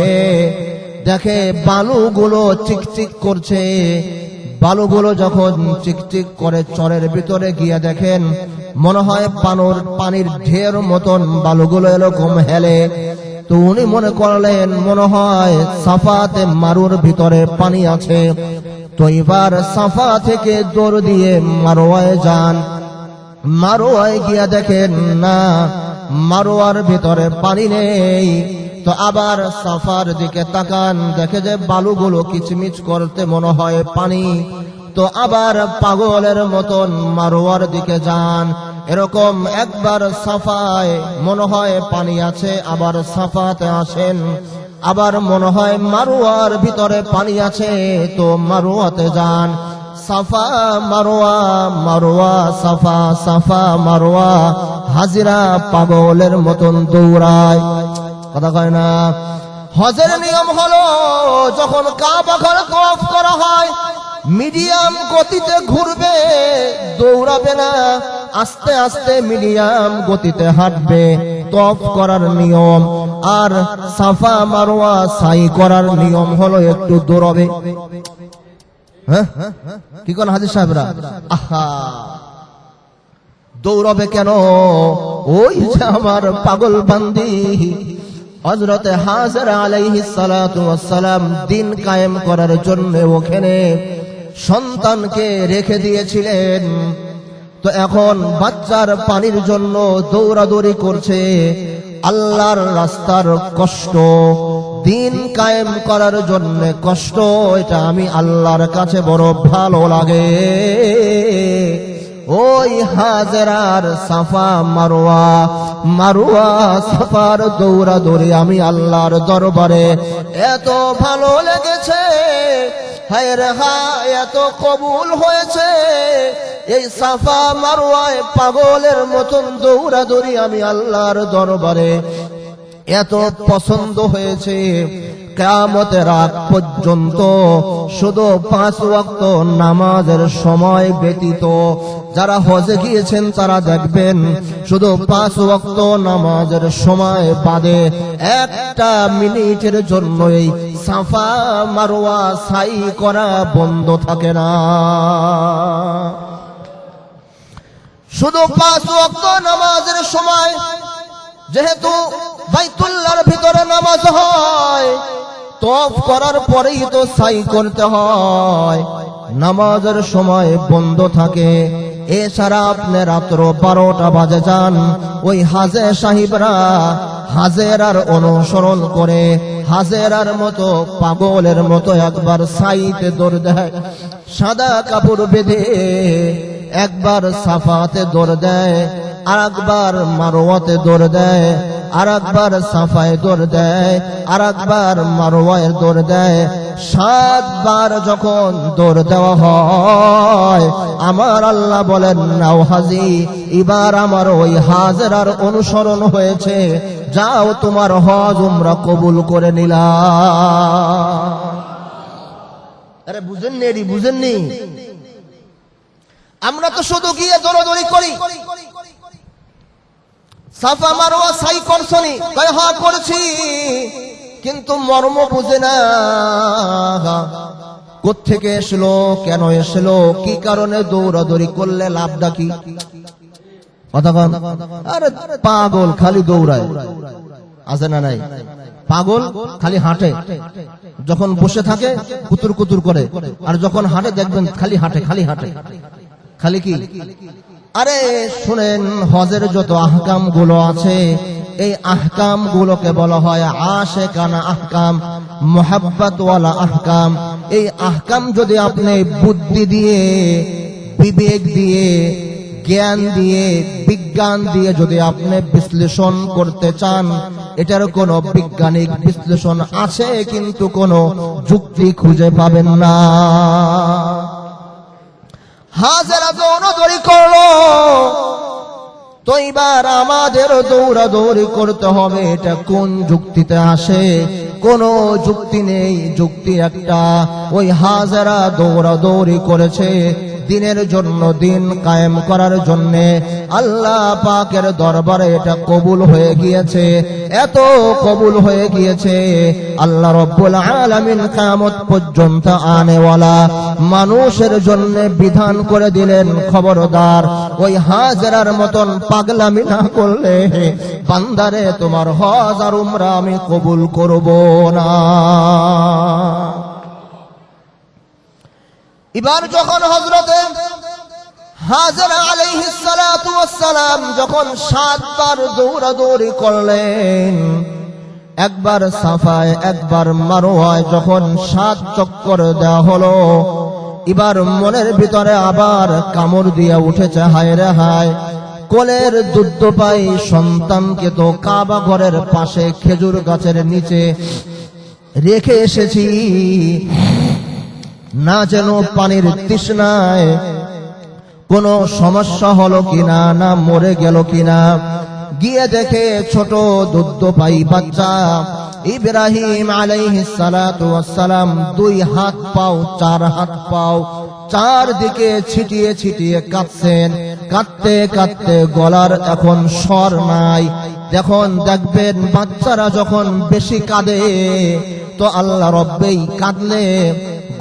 দেখে বালুগুলো চিকচিক করছে। বালুগুলো যখন চিকচিক করে চরের ভিতরে গিয়ে দেখেন, মনে হয় পানির ঢের মতন বালুগুলো এরকম হেলে। তো উনি মনে করলেন মনে হয় সাফাতে মারুর ভিতরে পানি আছে। তো এবার সাফা থেকে দৌড় দিয়ে মারোয়ায় যান। মারোয়ায় গিয়া দেখেন না, মারোয়ার ভিতরে পানি নেই। তো আবার সাফার দিকে তাকান, দেখে যে বালুগুলো কিচমিচ করতে মনে হয় পানি। তো আবার পাগলের মতন মারোয়ার দিকে যান। এরকম একবার সাফায় মনে হয় পানি আছে, আবার সাফাতে আসেন, আবার মনে হয় মারোয়ার ভিতরে পানি আছে, তো মারোয়াতে যান। সাফা মারোয়া, মারোয়া সাফা, সাফা মারোয়া। হাজিরা পাগলের মতন দৌড়ায়। কথা কয় না। হজের নিয়ম হলো যখন কাবা ঘর তওয়াফ করা হয় মিডিয়াম গতিতে ঘুরবে, দৌড়াবে না, আস্তে আস্তে মিডিয়াম গতিতে হাঁটবে, তওয়াফ করার নিয়ম। আর সাফা মারওয়া সাই করার নিয়ম হলো একটু দৌড়াবে। হ্যাঁ কি কোন হাজির সাহেবরা, আহা দৌড়াবে কেন? ওই যে আমার পাগল বান্দি হযরতে হাজরা আলাইহিস সালাতু ওয়াস সালাম দিন কায়েম করার জন্য ওখানে সন্তানকে রেখে দিয়েছিলেন। তো এখন বাচ্চার পানির জন্য দৌড়াদৌড়ি করছে। আল্লাহর রাস্তার কষ্ট, দিন কায়েম করার জন্য কষ্ট, এটা আমি আল্লাহর কাছে বড় ভালো লাগে। ওই হাজরার সাফা মারওয়া, মারওয়া সাফার দৌড়াদৌড়ি আমি আল্লাহর দরবারে এত ভালো লেগেছে, হায় রে হায় এত কবুল হয়েছে। এই সাফা মারওয়ায় পাগলের মতন দৌড়াদৌড়ি আমি আল্লাহর দরবারে এত পছন্দ হয়েছে, কিয়ামতের আগ পর্যন্ত শুধু 5 ওয়াক্ত নামাজের সময় ব্যতীত যারা হজে গিয়েছেন তারা দেখবেন শুধু 5 ওয়াক্ত নামাজের সময় বাদে একটা মিনিটের জন্য এই সাফা মারওয়া সাই করা বন্ধ থাকে না। শুধু 5 ওয়াক্ত নামাজের সময় যেহেতু বাইতুল্লাহর ভিতরে নামাজ হয়, তওয়াফ করার পরেই তো সাই করতে হয়, নামাজের সময় বন্ধ থাকে। এছাড়া আপনি রাত্র 12টা বাজে যান, ওই হাজে সাহিবরা হাজেরার অনুসরণ করে হাজেরার মতো পাগলের মতো একবার সাইতে দৌড় দেয়, সাদা কাপড় বেঁধে একবার সাফাতে দৌড় দেয়, আর একবার মারওয়াতে দৌড় দেয়, আর একবার সাফায় দৌড় দেয়, আর একবার মারওয়ায় দৌড় দেয়। 7 বার যখন দৌড় দেওয়া হয় আমার আল্লাহ বলেন নাও হাজি, এবার আমার ওই হাজরার অনুসরণ হয়েছে, যাও তোমার হজ উমরা কবুল করে নিলাম। আরে বুঝেননি, এডি বুঝেননি? আমরা তো শুধু গিয়ে দৌড়াদৌড়ি করি। সাফা মারওয়া সাই করছনি, কয় হ্যাঁ করছি, কিন্তু মর্ম বুঝে না। কোত্থেকে এসলো, কেন এসলো, কি কারণে দৌড়াদৌড়ি করলে লাভটা কি? কথা বল। আরে পাগল খালি দৌড়ায়, আছে না নাই? পাগল খালি হাঁটে, যখন বসে থাকে কুতুর কুতুর করে, আর যখন হাঁটে দেখবেন খালি হাঁটে, খালি হাঁটে, খালি কি? আরে শুনেন, হজের যত আহকাম গুলো আছে এই আহকাম গুলোকে বলা হয় আশিকানা আহকাম, মুহাব্বত ওয়ালা আহকাম। এই আহকাম যদি আপনি বুদ্ধি দিয়ে, বিবেক দিয়ে, জ্ঞান দিয়ে, বিজ্ঞান দিয়ে যদি আপনি বিশ্লেষণ করতে চান, এটার কোনো বৈজ্ঞানিক বিশ্লেষণ আছে কিন্তু কোনো যুক্তি খুঁজে পাবেন না। হাজরা দৌড়াদৌড়ি করলো, তো এবার আমাদের দৌড়াদৌড়ি করতে হবে, এটা কোন যুক্তিতে আসে? কোনো যুক্তি নেই। যুক্তি একটা, ওই হাজরা দৌড়াদৌড়ি করেছে দিনের জন্য, দিন কায়েম করার জন্য। আল্লাহ পাকের দরবারে এটা কবুল হয়ে গিয়েছে, এত কবুল হয়ে গিয়েছে আল্লাহ রব্বুল আলামিন কিয়ামত পর্যন্ত আনেওয়ালা মানুষের জন্য বিধান করে দিলেন, খবরদার ওই হাজরার মতন পাগলামি না করলে বান্দারে তোমার হজ আর উমরা আমি কবুল করব না। এবার যখন হযরতে হাজরা আলাইহিস সালাতু ওয়াস সালাম যখন 7 বার দৌড়াদৌড়ি করলেন, একবার সাফায় একবার মারওয়ায় যখন 7 চক্কর দেওয়া হলো, এবার মনের ভিতরে আবার কামড় দিয়ে উঠেছে, হায় রে হায়, কোলের দুধ পাই সন্তানকে তো কাবা ঘরের পাশে খেজুর গাছের নিচে রেখে এসেছি, না যেন পানির তৃষ্ণায় কোনো সমস্যা হলো কিনা, না মরে গেল কিনা, গিয়ে দেখে ছোট দুধপাই বাচ্চা ইব্রাহিম আলাইহিস সালাতু ওয়াস সালাম 2 হাত পাও 4 হাত পাও চারদিকে ছিটিয়ে ছিটিয়ে কাঁদছেন। কাঁদতে কাঁদতে গলার এখন স্বর নাই। যখন দেখবেন বাচ্চারা যখন বেশি কাঁদে তো আল্লাহ রব্বেই কাঁদলে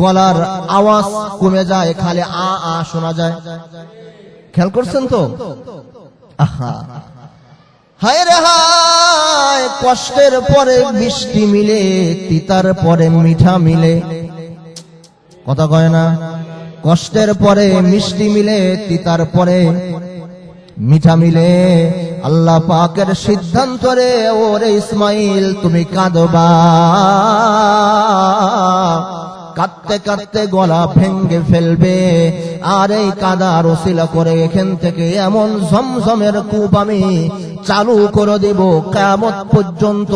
গলার আওয়াজ কমে যায়, খালি আ আ শোনা যায়। খেয়াল করছেন তো? আহা, হায় রে হায়, কষ্টের পরে মিষ্টি মিলে, তিতার পরে মিঠা মিলে। কথা কয় না? কষ্টের পরে মিষ্টি মিলে, তিতার পরে মিঠা মিলে। আল্লাহ পাকের সিদ্ধান্ত রে, ওরে ইসমাইল তুমি কাঁদবা। কাঁদতে কাঁদতে গলা ভেঙ্গে ফেলবে। আর এই কাদার ওসিলা করে এখান থেকে এমন ঝমঝমের কূপ আমি চালু করে দেব কিয়ামত পর্যন্ত।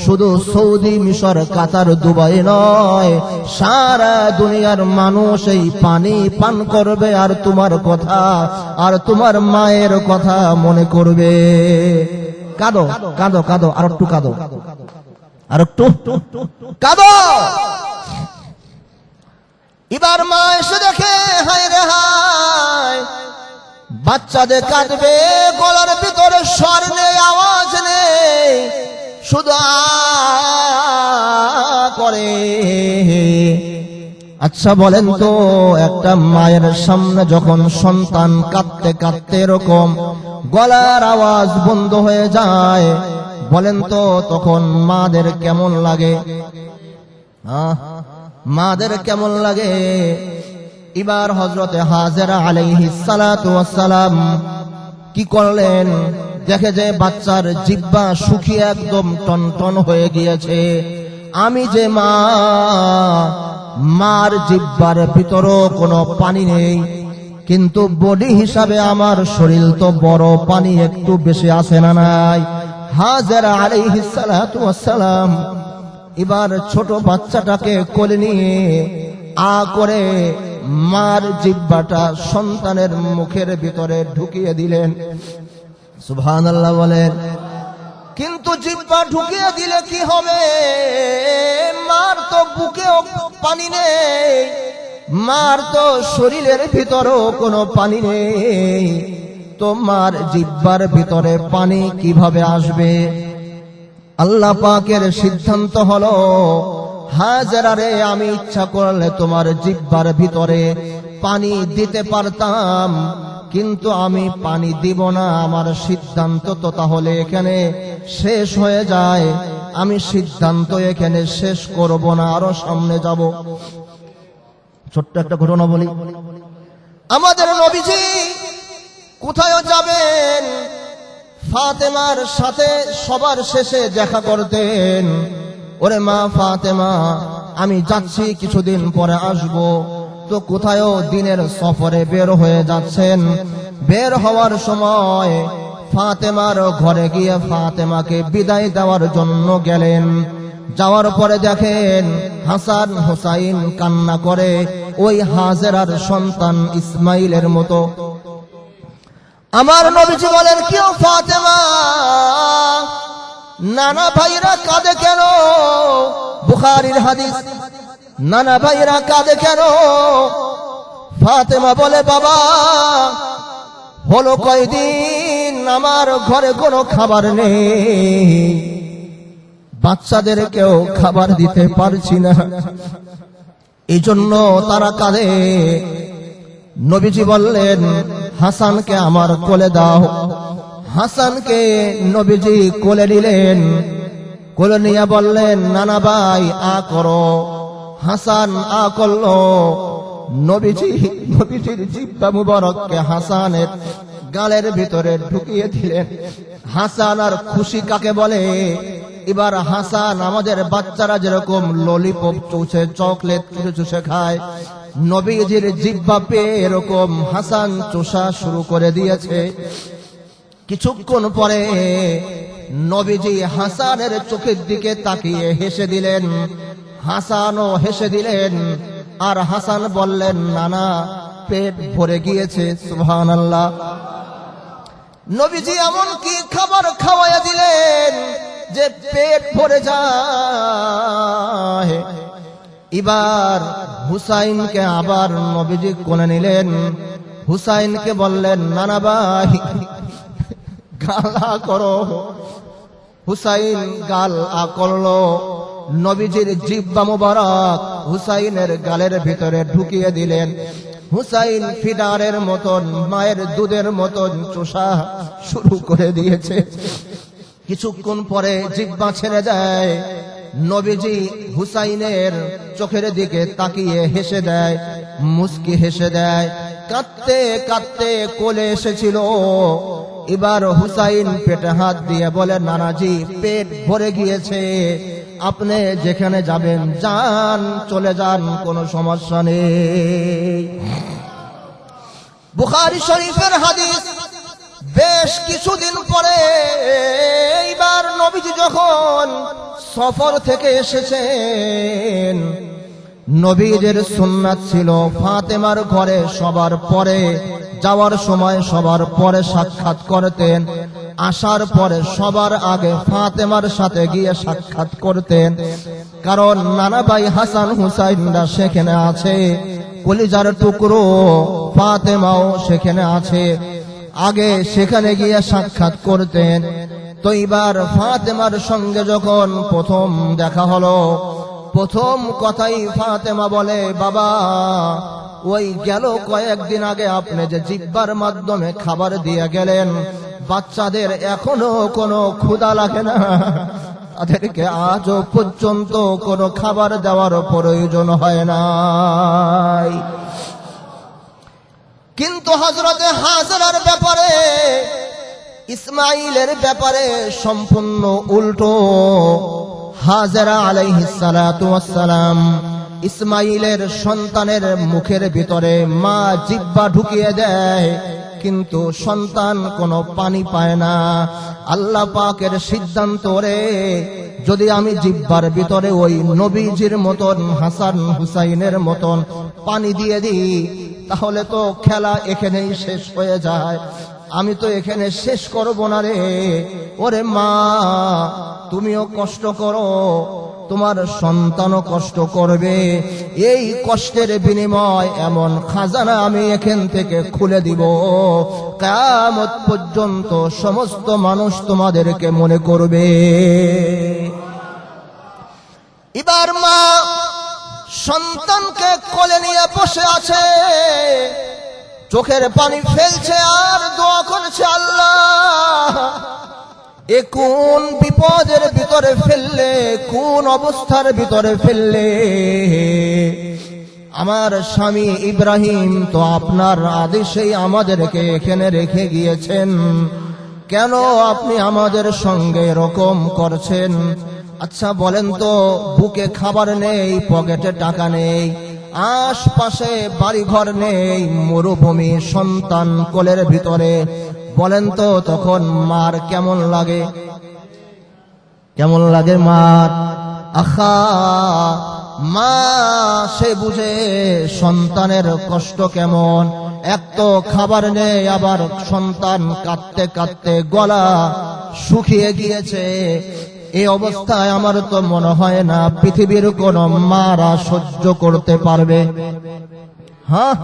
শুধু সৌদি, মিশর, কাতার, দুবাই নয়, সারা দুনিয়ার মানুষ এই পানি পান করবে আর তোমার কথা আর তোমার মায়ের কথা মনে করবে। কাঁদো কাঁদো কাঁদো, আর একটু কাঁদো, আর একটু কাঁদো। এবার মা এসে দেখে, হায় রে হায়, বাচ্চাদের কাঁদবে, গলার ভিতরে স্বর নেই, আওয়াজ নেই, শুধু আ করে। আচ্ছা বলেন তো, একটা মায়ের সামনে যখন সন্তান কাঁদতে কাঁদতে এরকম গলার আওয়াজ বন্ধ হয়ে যায়, বলেন তো তখন মাদের কেমন লাগে? মাদের কেমন লাগে? এবার হযরতে হাজেরা আলাইহিস সালাতু ওয়াস সালাম কি করলেন? দেখে যে বাচ্চার জিহ্বা শুকিয়ে একদম টনটন হয়ে গিয়েছে। আমি যে মা, মার জিহ্বার ভিতরও কোনো পানি নেই, কিন্তু বডি হিসাবে আমার শরীর তো বড়, পানি একটু বেশি আছে না নাই? হাজেরা আলাইহিস সালাতু ওয়াস সালাম এবার ছোট বাচ্চাটাকে কোলে নিয়ে আ করে মার জিহ্বাটা সন্তানের মুখের ভিতরে ঢুকিয়ে দিলেন। সুবহানাল্লাহ বলেন। কিন্তু জিহ্বা ঢুকিয়ে দিলে কি হবে? মার তো বুকেও পানি নেই, মার তো শরীরের ভিতরেও কোনো পানি নেই, তো মার জিহ্বার ভিতরে পানি কিভাবে আসবে? আল্লাহ পাকের সিদ্ধান্ত হলো, হাজেরা রে, আমি ইচ্ছা করলে তোমার জিহ্বার ভিতরে পানি দিতে পারতাম, কিন্তু আমি পানি দিব না। আমার সিদ্ধান্ত তো তাহলে এখানে শেষ হয়ে যায়। আমি সিদ্ধান্ত এখানে শেষ করব না, আরো সামনে যাব। ছোট্ট একটা ঘটনা বলি। আমাদের নবীজি কোথায় যাবেন, ফাতেমার সাথে সবার শেষে দেখা করতেন। ওরে মা ফাতেমা, আমি যাচ্ছি, কিছুদিন পরে আসব। তো কোথায়ও দিনের সফরে বের হয়ে যাচ্ছেন। বের হওয়ার সময় ফাতেমার ঘরে গিয়ে ফাতেমাকে বিদায় দেওয়ার জন্য গেলেন। যাওয়ার পরে দেখেন হাসান হুসাইন কান্না করে, ওই হাজেরার সন্তান ইসমাইলের মতো। আমার নবীজি বলেন, কেউ ফাতেমা, নানা ভাইরা কাঁদে কেন? বুখারীর হাদিস। নানা ভাইরা কাঁদে কেন? ফাতেমা বলে, বাবা, হলো কয়দিন আমার ঘরে কোনো খাবার নেই, বাচ্চাদেরকেও খাবার দিতে পারছি না, এই জন্য তারা কাঁদে। নবীজি বললেন, হাসানকে আমার কোলে দাও। হাসানকে নবীজি কোলে নিলেন। কোলে নিয়ে বললেন, নানা ভাই আ করো। হাসান আ করলো। নবীজির জিহ্বা মুবারককে হাসানের গালের ভিতরে ঢুকিয়ে দিলেন। হাসান আর খুশি কাকে বলে? এবার হাসান, আমাদের বাচ্চারা যেরকম ললিপপ চুষে, চকলেট চুষে খায়, নবীজির জিহ্বা পেয়ে এরকম হাসান চোষা শুরু করে দিয়েছে। কিছুক্ষণ পরে নবীজি হাসানের চোখের দিকে তাকিয়ে হেসে দিলেন। হাসানও হেসে দিলেন। আর হাসান বললেন, নানা, পেট ভরে গিয়েছে। সুবহানাল্লাহ। নবীজি এমন কি খাবার খাওয়াইয়া দিলেন যে পেট ভরে যায়। এবার হুসাইনকে আবার নবীজি কোলে নিলেন, হুসাইনকে বললেন, নানা ভাই গালা করো। হুসাইন গাল করলো। নবীজির জিহ্বা মুবারক হুসাইনের গালের ভিতরে ঢুকিয়ে দিলেন। হুসাইন ফিডারের মতন, মায়ের দুধের মতন চোষা শুরু করে দিয়েছে। কিছুক্ষণ পরে জিহ্বা ছেড়ে যায়। নবীজি হুসাইনের চোখের দিকে তাকিয়ে হেসে দেয়, মুস্কি হেসে দেয়। কাঁদতে কাঁদতে কোলে এসেছিল। এবার হুসাইন পেটে হাত দিয়ে বলে, নানাজি পেট ভরে গিয়েছে, আপনি যেখানে যাবেন যান, চলে যান, কোনো সমস্যা নেই। বুখারী শরীফের হাদিস। বেশ কিছুদিন পরে এইবার নবীজি যখন সফর থেকে এসেছেন, নবীদের সুন্নাত ছিল ফাতেমার ঘরে সবার পরে যাওয়ার সময় সবার পরে সাক্ষাৎ করতেন, আসার পরে সবার আগে ফাতেমার সাথে গিয়ে সাক্ষাৎ করতেন। কারণ নানা ভাই হাসান হুসাইনরা সেখানে আছে, কলিজার টুকরো ফাতেমাও সেখানে আছে, আগে সেখানে গিয়ে সাক্ষাৎ করতেন। তো এবার ফাতেমার সঙ্গে যখন প্রথম দেখা হলো, প্রথম কথাই ফাতেমা বলে, বাবা ওই গেল কয়েকদিন আগে আপনি যে জিহ্বার মাধ্যমে খাবার দিয়ে গেলেন, বাচ্চাদের এখনো কোনো ক্ষুধা লাগে না, তাদেরকে আজও পর্যন্ত কোনো খাবার দেওয়ার প্রয়োজন হয় নাই। কিন্তু হযরতে হাজরার ব্যাপারে, ইসমাইলের ব্যাপারে সম্পূর্ণ উল্টো। হাজরা আলাইহিস সালাতু ওয়াস সালাম ইসমাইলের সন্তানের মুখের ভিতরে মা জিহ্বা ঢুকিয়ে দেয়, কিন্তু সন্তান কোনো পানি পায় না। আল্লাহ পাকের সিদ্ধান্ত, রে যদি আমি জিহ্বার ভিতরে ওই নবীজির মতন হাসান হুসাইনের মতন পানি দিয়ে দিই, তাহলে তো খেলা এখানেই শেষ হয়ে যায়। আমি তো এখানে শেষ করব না রে। ওরে মা, তুমিও কষ্ট করো, তোমার সন্তানও কষ্ট করবে। এই কষ্টের বিনিময় এমন খাজানা আমি এখান থেকে খুলে দিব, কিয়ামত পর্যন্ত সমস্ত মানুষ তোমাদেরকে মনে করবে। এবার মা সন্তানকে কোলে নিয়ে বসে আছে, চোখের পানি ফেলছে আর দোয়া করছে, আল্লাহ এ কোন বিপদের ভিতরে ফেললে, কোন অবস্থার ভিতরে ফেললে। আমার স্বামী ইব্রাহিম তো আপনার আদেশেই আমাদেরকে এখানে রেখে গিয়েছেন, কেন আপনি আমাদের সঙ্গে এরকম করছেন? আচ্ছা বলেন তো, বুকে খাবার নেই, পকেটে টাকা নেই, আশপাশে বাড়িঘর নেই, মরুভূমি, সন্তান কোলের ভিতরে, বলেন তো তখন মার কেমন লাগে? কেমন লাগে মার? আহা, মা সে বুঝে সন্তানের কষ্ট কেমন। এক তো খাবার নেই, আবার সন্তান কাঁদতে কাঁদতে গলা শুকিয়ে গিয়েছে। এই অবস্থায় আমার তো মনে হয় না পৃথিবীর কোন মারা সহ্য করতে পারবে। হ্যাঁ,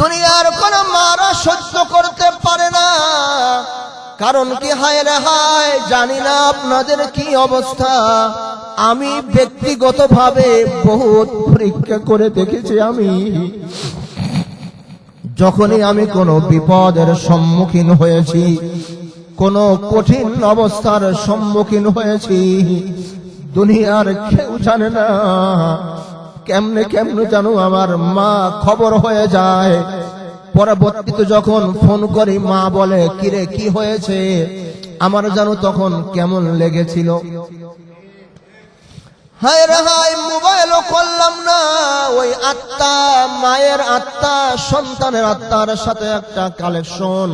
দুনিয়ার কোন মারা সহ্য করতে পারে না। কারণ কি, হায় রে হায়, জানি না আপনাদের কি অবস্থা। আমি ব্যক্তিগতভাবে বহুত পরীক্ষা করে দেখেছি। আমি যখনই আমি কোনো বিপদের সম্মুখীন হয়েছি, কোন কঠিন অবস্থার সম্মুখীন হয়েছি, দুনিয়ার কেউ জানে না কেমনে কেমনে জানো আমার মা খবর হয়ে যায়। পরবর্তীতে যখন ফোন করি, মা বলে, কিরে কি হয়েছে? আমার জানো তখন কেমন লেগেছিল। হায় রে হায়, মোবাইলও করলাম না। ওই আত্মা, মায়ের আত্মা সন্তানের আত্মার সাথে একটা কালেকশন।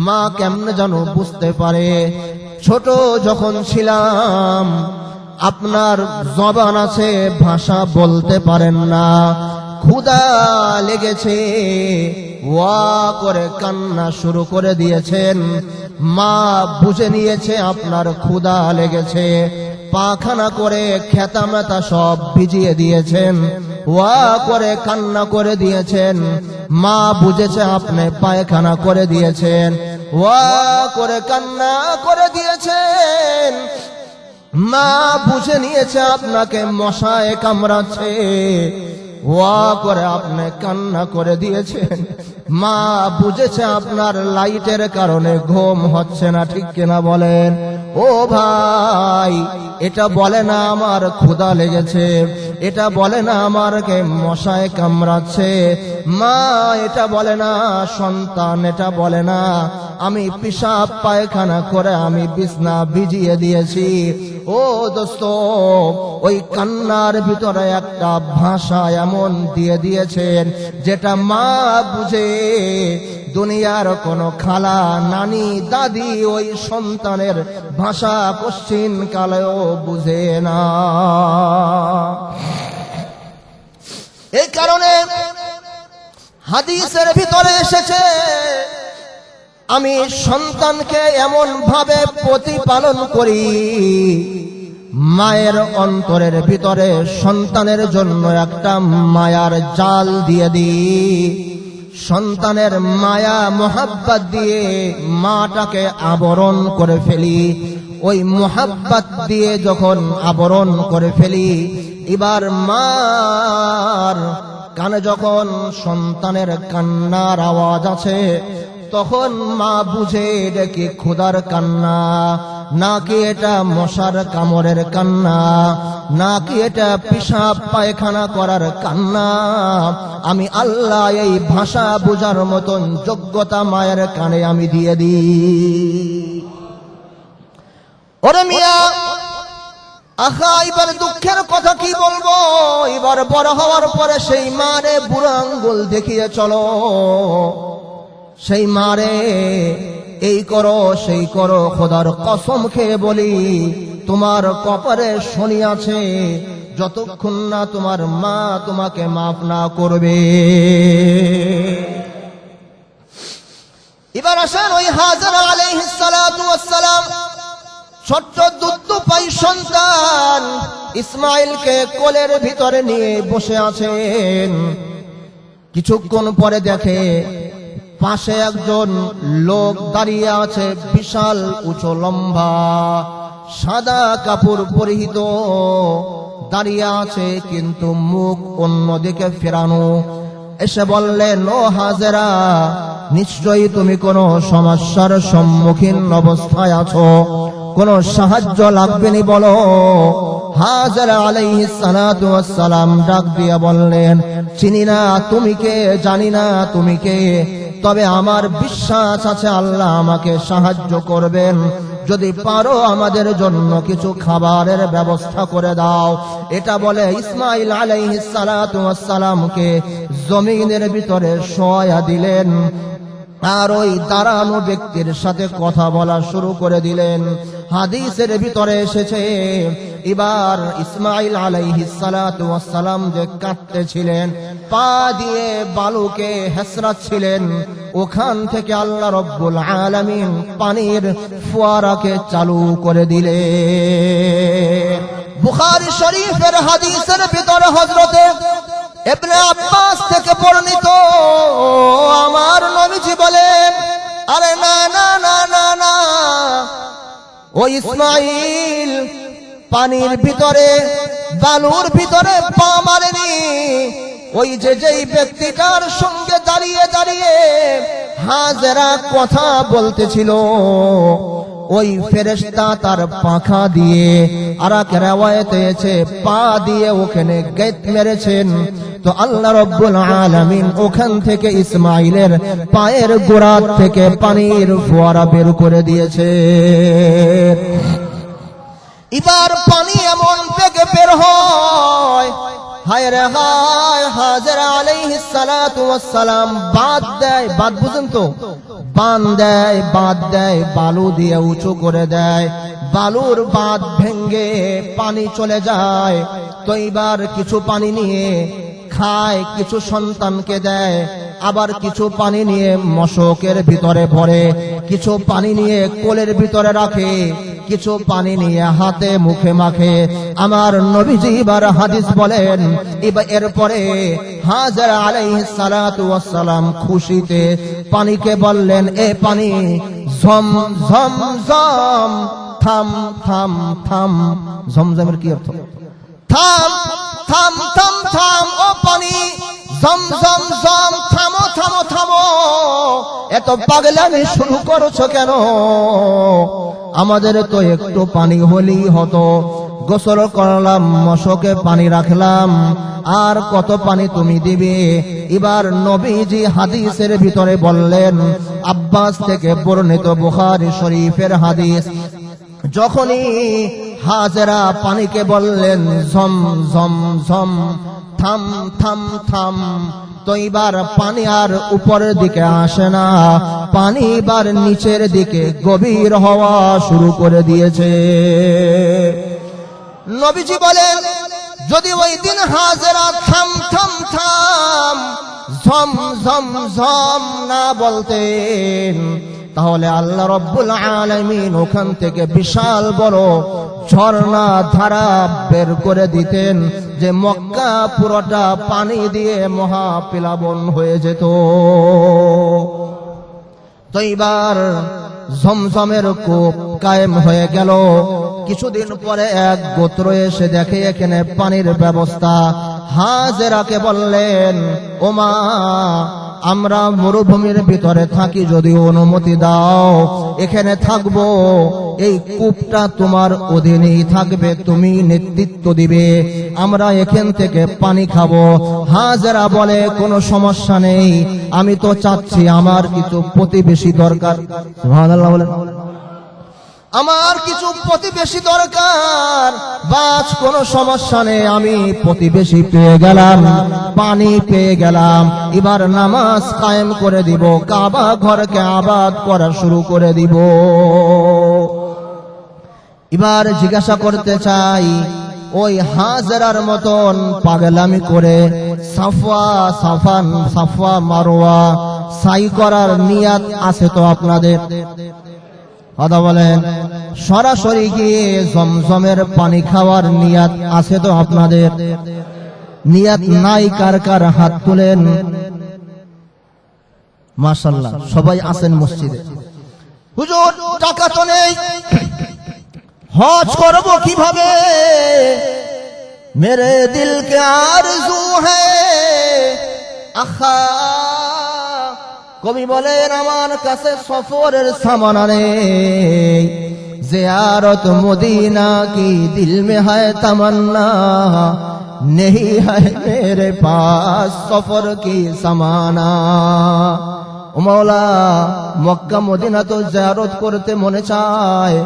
মা কেমনে জানো বুঝতে পারে। ছোট যখন ছিলাম, আপনার জবান আছে, ভাষা বলতে পারেন না, ক্ষুধা লেগেছে, ওয়া করে কান্না শুরু করে দিয়েছেন। মা বুঝে নিয়েছে আপনার ক্ষুধা লেগেছে, পাখানা করে খেতা মেতা সব ভিজিয়ে দিয়েছেন, ওয়া করে কান্না করে দিয়েছেন। মা বুঝেছে আপনি পায়খানা করে দিয়েছেন, ওয়া করে কান্না করে দিয়েছেন। মা বুঝে নিয়েছে আপনাকে মশায় কামড়াচ্ছে, ওয়া করে আপনি কান্না করে দিয়েছেন। মা বুঝেছে আপনার লাইটের কারণে ঘুম হচ্ছে না, ঠিক কিনা বলেন? ও ভাই, এটা বলে না আমার ক্ষুধা লেগেছে, এটা বলে না আমারকে মশায় কামড়াচ্ছে। মা এটা বলে না, সন্তান এটা বলে না আমি পেশাব পায়খানা করে আমি বিছনা ভিজিয়ে দিয়েছি। ও দোস্ত, ওই কান্নার ভিতরে একটা ভাষা এমন দিয়ে দিয়েছেন যেটা মা বুঝে, দুনিয়ার কোনো খালা নানি দাদি ওই সন্তানের ভাষা কোশ্চিন কালেও বুঝে না। এই কারণে হাদিসের ভিতরে এসেছে, আমি সন্তানকে এমন ভাবে প্রতিপালন করি, মায়ের অন্তরের ভিতরে সন্তানের জন্য একটা মায়ার জাল দিয়ে দিই। সন্তানের মায়া মোহাব্বত দিয়ে মাটাকে আবরণ করে ফেলি। ওই মোহাব্বত দিয়ে যখন আবরণ করে ফেলি, এবার মার কানে যখন সন্তানের কান্নার আওয়াজ আছে, তখন মা বুঝে এটা কি ক্ষুধার কান্না, নাকি এটা মশার কামড়ের কান্না, নাকি এটা পেশাব পায়খানা করার কান্না। আমি আল্লাহ এই ভাষা বোঝার মতন যোগ্যতা মায়ের কানে আমি দিয়ে দিই। ওরে মিয়া আখা, এবার দুঃখের কথা কি বলবো, এবার বড় হওয়ার পরে সেই মারে বুড়ো আঙ্গুল দেখিয়ে চলো। সেই মারে এই করো সেই করো, খোদার কসম খেয়ে বলি তোমার কপালে শনি আছে যতক্ষণ না তোমার মা তোমাকে মাফ না করবে। এবার আসেন ওই হাজরা আলাইহিস সালাতু ওয়াস সালাম ছোট্ট দুধপাই সন্তান ইসমাইলকে কোলের ভিতরে নিয়ে বসে আছেন। কিছুক্ষণ পরে দেখে পাশে একজন লোক দাঁড়িয়ে আছে, বিশাল উঁচু লম্বা সাদা কাপড় পরিহিত দাঁড়িয়ে আছে, কিন্তু মুখ অন্যদিকে ফেরানো। এসে বললেন, ও হাজেরা, নিশ্চয়ই তুমি কোনো সমস্যার সম্মুখীন অবস্থায় আছো, কোনো সাহায্য লাগবে নি বলো। হাজরা আলাইহিস সালাতু ওয়াস সালাম ডাক দিয়ে বললেন, চিনি না তুমি কে, জানি না তুমি কে, তবে আমার বিশ্বাস আছে আল্লাহ আমাকে সাহায্য করবেন। যদি পারো আমাদের জন্য কিছু খাবারের ব্যবস্থা করে দাও। এটা বলে ইসমাইল আলাইহিস সালাতু ওয়াস সালামকে জমিনের ভিতরে শোয়া দিলেন, আর ওই দাঁড়ানো ব্যক্তির সাথে কথা বলা শুরু করে দিলেন। হাদিসের ভিতরে এসেছে, এবার ইসমাইল আলাইহিস সালাতু ওয়াস সালাম যে কাঁদতেছিলেন, পা দিয়ে বালুকে হেসরাচ্ছিলেন, ওখান থেকে আল্লাহ রব্বুল আলামিন পানির ফোয়ারাকে চালু করে দিলেন। বুখারী শরীফের হাদিসের ভিতরে হযরতে ইবনে আব্বাস থেকে বর্ণিত, আমার নবীজি বলেন, আরে না না না না না, ও ইসমাইল পানির ভিতরে বালুর ভিতরে পা মারেনি। ওই যে যেই ব্যক্তিটার সঙ্গে দাঁড়িয়ে দাঁড়িয়ে হাজেরা কথা বলতেছিল, ওই ফেরেশতা তার পাখা দিয়ে, আর এক riwayate আছে পা দিয়ে ওখানে গেট মেরেছেন। তো আল্লাহ রব্বুল আলামিন ওখান থেকে ইসমাইলের পায়ের গোড়া থেকে পানির ফোয়ারা বের করে দিয়েছে। এবার পানি এমন বেগে বের হয়, হায় রে হায়, হাজরা আলাইহিস সালাতু ওয়াস সালাম বাঁধ দেয়, বাঁধ বুঝেন তো, বাঁধ দেয়, বাঁধ দেয়, বালু দিয়ে উঁচু করে দেয়, বালুর বাঁধ ভেঙ্গে পানি চলে যায়। তো এবার কিছু পানি নিয়ে খায়, কিছু সন্তানকে দেয়, আবার কিছু পানি নিয়ে মশকের ভিতরে ভরে, কিছু পানি নিয়ে কোলের ভিতরে রাখে, কিছু পানি নিয়ে হাতে মুখে মাখে। আমার নবীজি এবার হাদিস বলেন, এরপরে হাজরা আলাইহিস সালাতু ওয়াস সালাম খুশিতে পানিকে বললেন, এ পানি ঝম ঝম ঝম, থাম থাম থাম। ঝমঝমের কি অর্থ? থাম থাম থাম থাম, ও পানি ঝম ঝম ঝম, থামো থামো থামো, এত পাগলামি শুরু করছো কেন? আমাদের তো একটু পানি হলেই হতো, গোসল করলাম, মশকে পানি রাখলাম, আর কত পানি তুমি দিবে? এবার নবীজি হাদিসের ভিতরে বললেন, আব্বাস থেকে বর্ণিত বুখারী শরীফের হাদিস, যখনই হাজেরা পানিকে বললেন ঝম ঝম ঝম, থাম থাম থাম, তো এবার পানি আর উপরের দিকে আসে না, পানি এবার নিচের দিকে গভীর হওয়া শুরু করে দিয়েছে। নবীজি বলেন, যদি ওই দিন হাজেরা থাম থাম থাম, ঝম ঝম ঝম না বলতেন, তাহলে আল্লাহ রাব্বুল আলামিন ওখান থেকে বিশাল বড় ঝর্ণা ধারা বের করে দিতেন, যে মক্কা পুরোটা পানি দিয়ে মহাপ্লাবন হয়ে যেত। তো এবার ঝমঝমের কূপ কায়েম হয়ে গেল। কিছুদিন পরে এক গোত্র এসে দেখে এখানে পানির ব্যবস্থা। হাজেরাকে বললেন, ও মা, আমরা মরুভূমির ভিতরে থাকি, যদি অনুমতি দাও এখানে থাকবো, এই কূপটা তোমার অধীনেই থাকবে, তুমি নেতৃত্ব দিবে, আমরা এখান থেকে পানি খাবো। হাজেরা বলে, কোনো সমস্যা নেই, আমি তো চাচ্ছি আমার কিছু প্রতিবেশী দরকার। সুবহানাল্লাহ বলেন, আমার কিছু প্রতিবেশী দরকার, বাস কোনো সমস্যা নেই, আমি প্রতিবেশী পেয়ে গেলাম, পানি পেয়ে গেলাম, এবার নামাজ কায়েম করে দিব, কাবা ঘরকে আবাদ করা শুরু করে দিব। এবার জিজ্ঞাসা করতে চাই, ওই হাজেরার মতন পাগলামি করে সাফা মারওয়া সাই করার নিয়াত আছে তো আপনাদের? কথা বলেন, সরাসরি গিয়ে জমজমের পানি খাওয়ার নিয়াত আছে তো আপনাদের? নিয়াত নাই কার কার হাত তুলেন। মাশাআল্লাহ, সবাই আছেন মসজিদে। হুজুর, টাকা তো নেই, হজ করব কিভাবে? মেরে দিল কে আরজু হ্যায় আখা, কবি বলেন, আমার কাছে সফরের সামান নেই, জিয়ারত মদিনা কি দিল মে है तमन्ना, नहीं है मेरे पास सफर की समाना। ও মওলা, মক্কা মদিনা তো জিয়ারত করতে মনে চায়,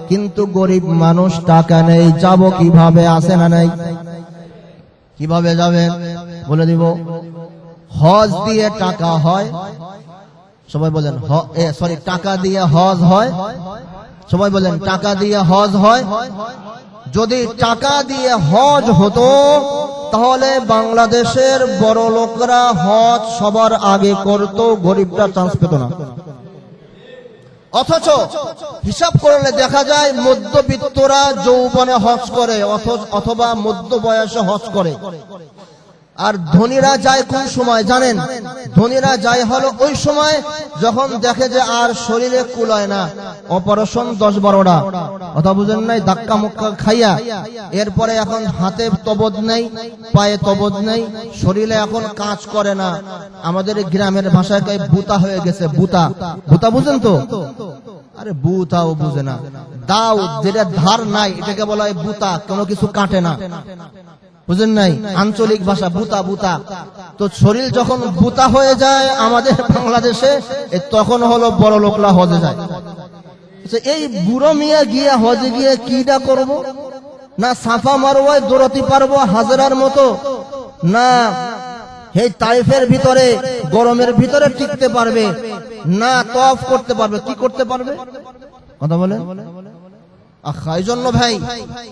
কিন্তু গরিব মানুষ, টাকা নেই, যাব কিভাবে? আসে না নাই? কিভাবে যাবেন বলে দিব। হজ দিয়ে টাকা হয়, সবাই বলেন, টাকা দিয়ে হজ হয়, সবাই বলেন, টাকা দিয়ে হজ হয়। যদি টাকা দিয়ে হজ হতো, তাহলে বাংলাদেশের বড় লোকরা হজ সবার আগে করত, গরিবরা চান্স পেত না। অথচ হিসাব করলে দেখা যায় মধ্যবিত্তরা যৌবনে হজ করে, অথবা মধ্য বয়সে হজ করে। আর ধনীরা যায় কোন সময় জানেন? ধনীরা যায় হলো ওই সময় যখন দেখে যে আর শরীরে কুলায় না, অপারেশন 10-12টা, কথা বুঝেন নাই, ধাক্কা মুক্কা খাইয়া, এরপরে এখন হাতে তবদ নেই, পায়ে তবদ নেই, শরীরে এখন কাজ করে না, আমাদের গ্রামের ভাষায় কয় বুতা হয়ে গেছে। বুতা, বুতা বুঝেন তো? আরে বুতাও বুঝে না, দাও যেটা ধার নাই এটাকে বলা হয় বুতা, কোনো কিছু কাটে না, বুঝেন নাই? আঞ্চলিক ভাষা বুতা বুতা। তো শরীর যখন বুতা হয়ে যায় আমাদের বাংলাদেশে, তখন হলো বড় লোকরা হজে যায়। এই বুড়ো মিয়া গিয়া হজে গিয়ে কিটা করব? না সাফা মারওয়ায় দৌড়াতে পারবো হাজরার মতো, না এই তাইফের ভিতরে গরমের ভিতরে টিকতে পারবে, না তওয়াফ করতে পারবে। কি করতে পারবে? কথা বলেন। এই জন্য ভাই,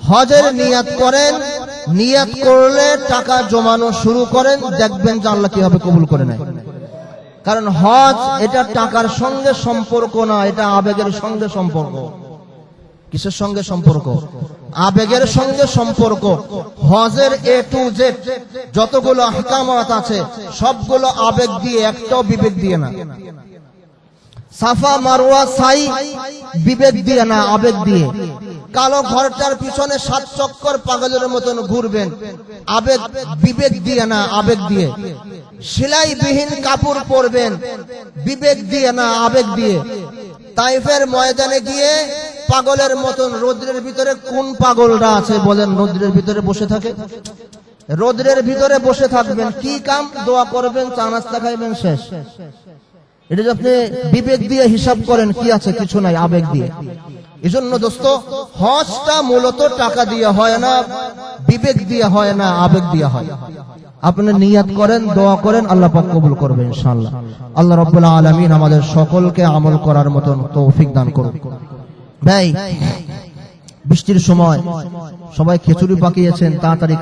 হজের নিয়াত করেন, নিয়াত করলে টাকা জমানো শুরু করেন, দেখবেন যে আল্লাহ কিভাবে কবুল করে নেয়। কারণ হজ এটা টাকার সঙ্গে সম্পর্ক না, এটা আবেগের সঙ্গে সম্পর্ক। কিসের সঙ্গে সম্পর্ক? আবেগের সঙ্গে সম্পর্ক। হজের এ টু জেড যতগুলো আহকামাত আছে সবগুলো আবেগ দিয়ে, একটাও বিবেক দিয়ে না। সাফা মারওয়া সাই বিবেক দিয়ে না, আবেগ দিয়ে। কালো ঘরটার পিছনে 7 চক্কর পাগলের মতন ঘুরবেন, আবেগ, বিবেক দিয়ে না, আবেগ দিয়ে। সেলাইবিহীন কাপড় পরবেন, বিবেক দিয়ে না, আবেগ দিয়ে। তাইফের ময়দানে গিয়ে পাগলের মতন রোদ্রের ভিতরে, কোন পাগলটা আছে বলেন রোদ্রের ভিতরে বসে থাকে? রোদ্রের ভিতরে বসে থাকবেন, কি কাম? দোয়া করবেন, চা নাস্তা খাইবেন, শেষ। এটা যদি আপনি বিবেক দিয়ে হিসাব করেন, কি আছে? কিছু নাই, আবেগ দিয়ে। এজন্য দোস্ত, হজটা মূলত টাকা দিয়ে হয় না, বিবেক দিয়ে হয় না, আবেগ দিয়ে হয়। আপনি নিয়াত করেন, দোয়া করেন, আল্লাহ পাক কবুল করবে ইনশাআল্লাহ। আল্লাহ রাব্বুল আলামিন আমাদের সকলকে আমল করার মতন তৌফিক দান করুন। ভাই, বৃষ্টির সময় সবাই খিচুড়ি পাকিয়েছেন, তাড়াতাড়ি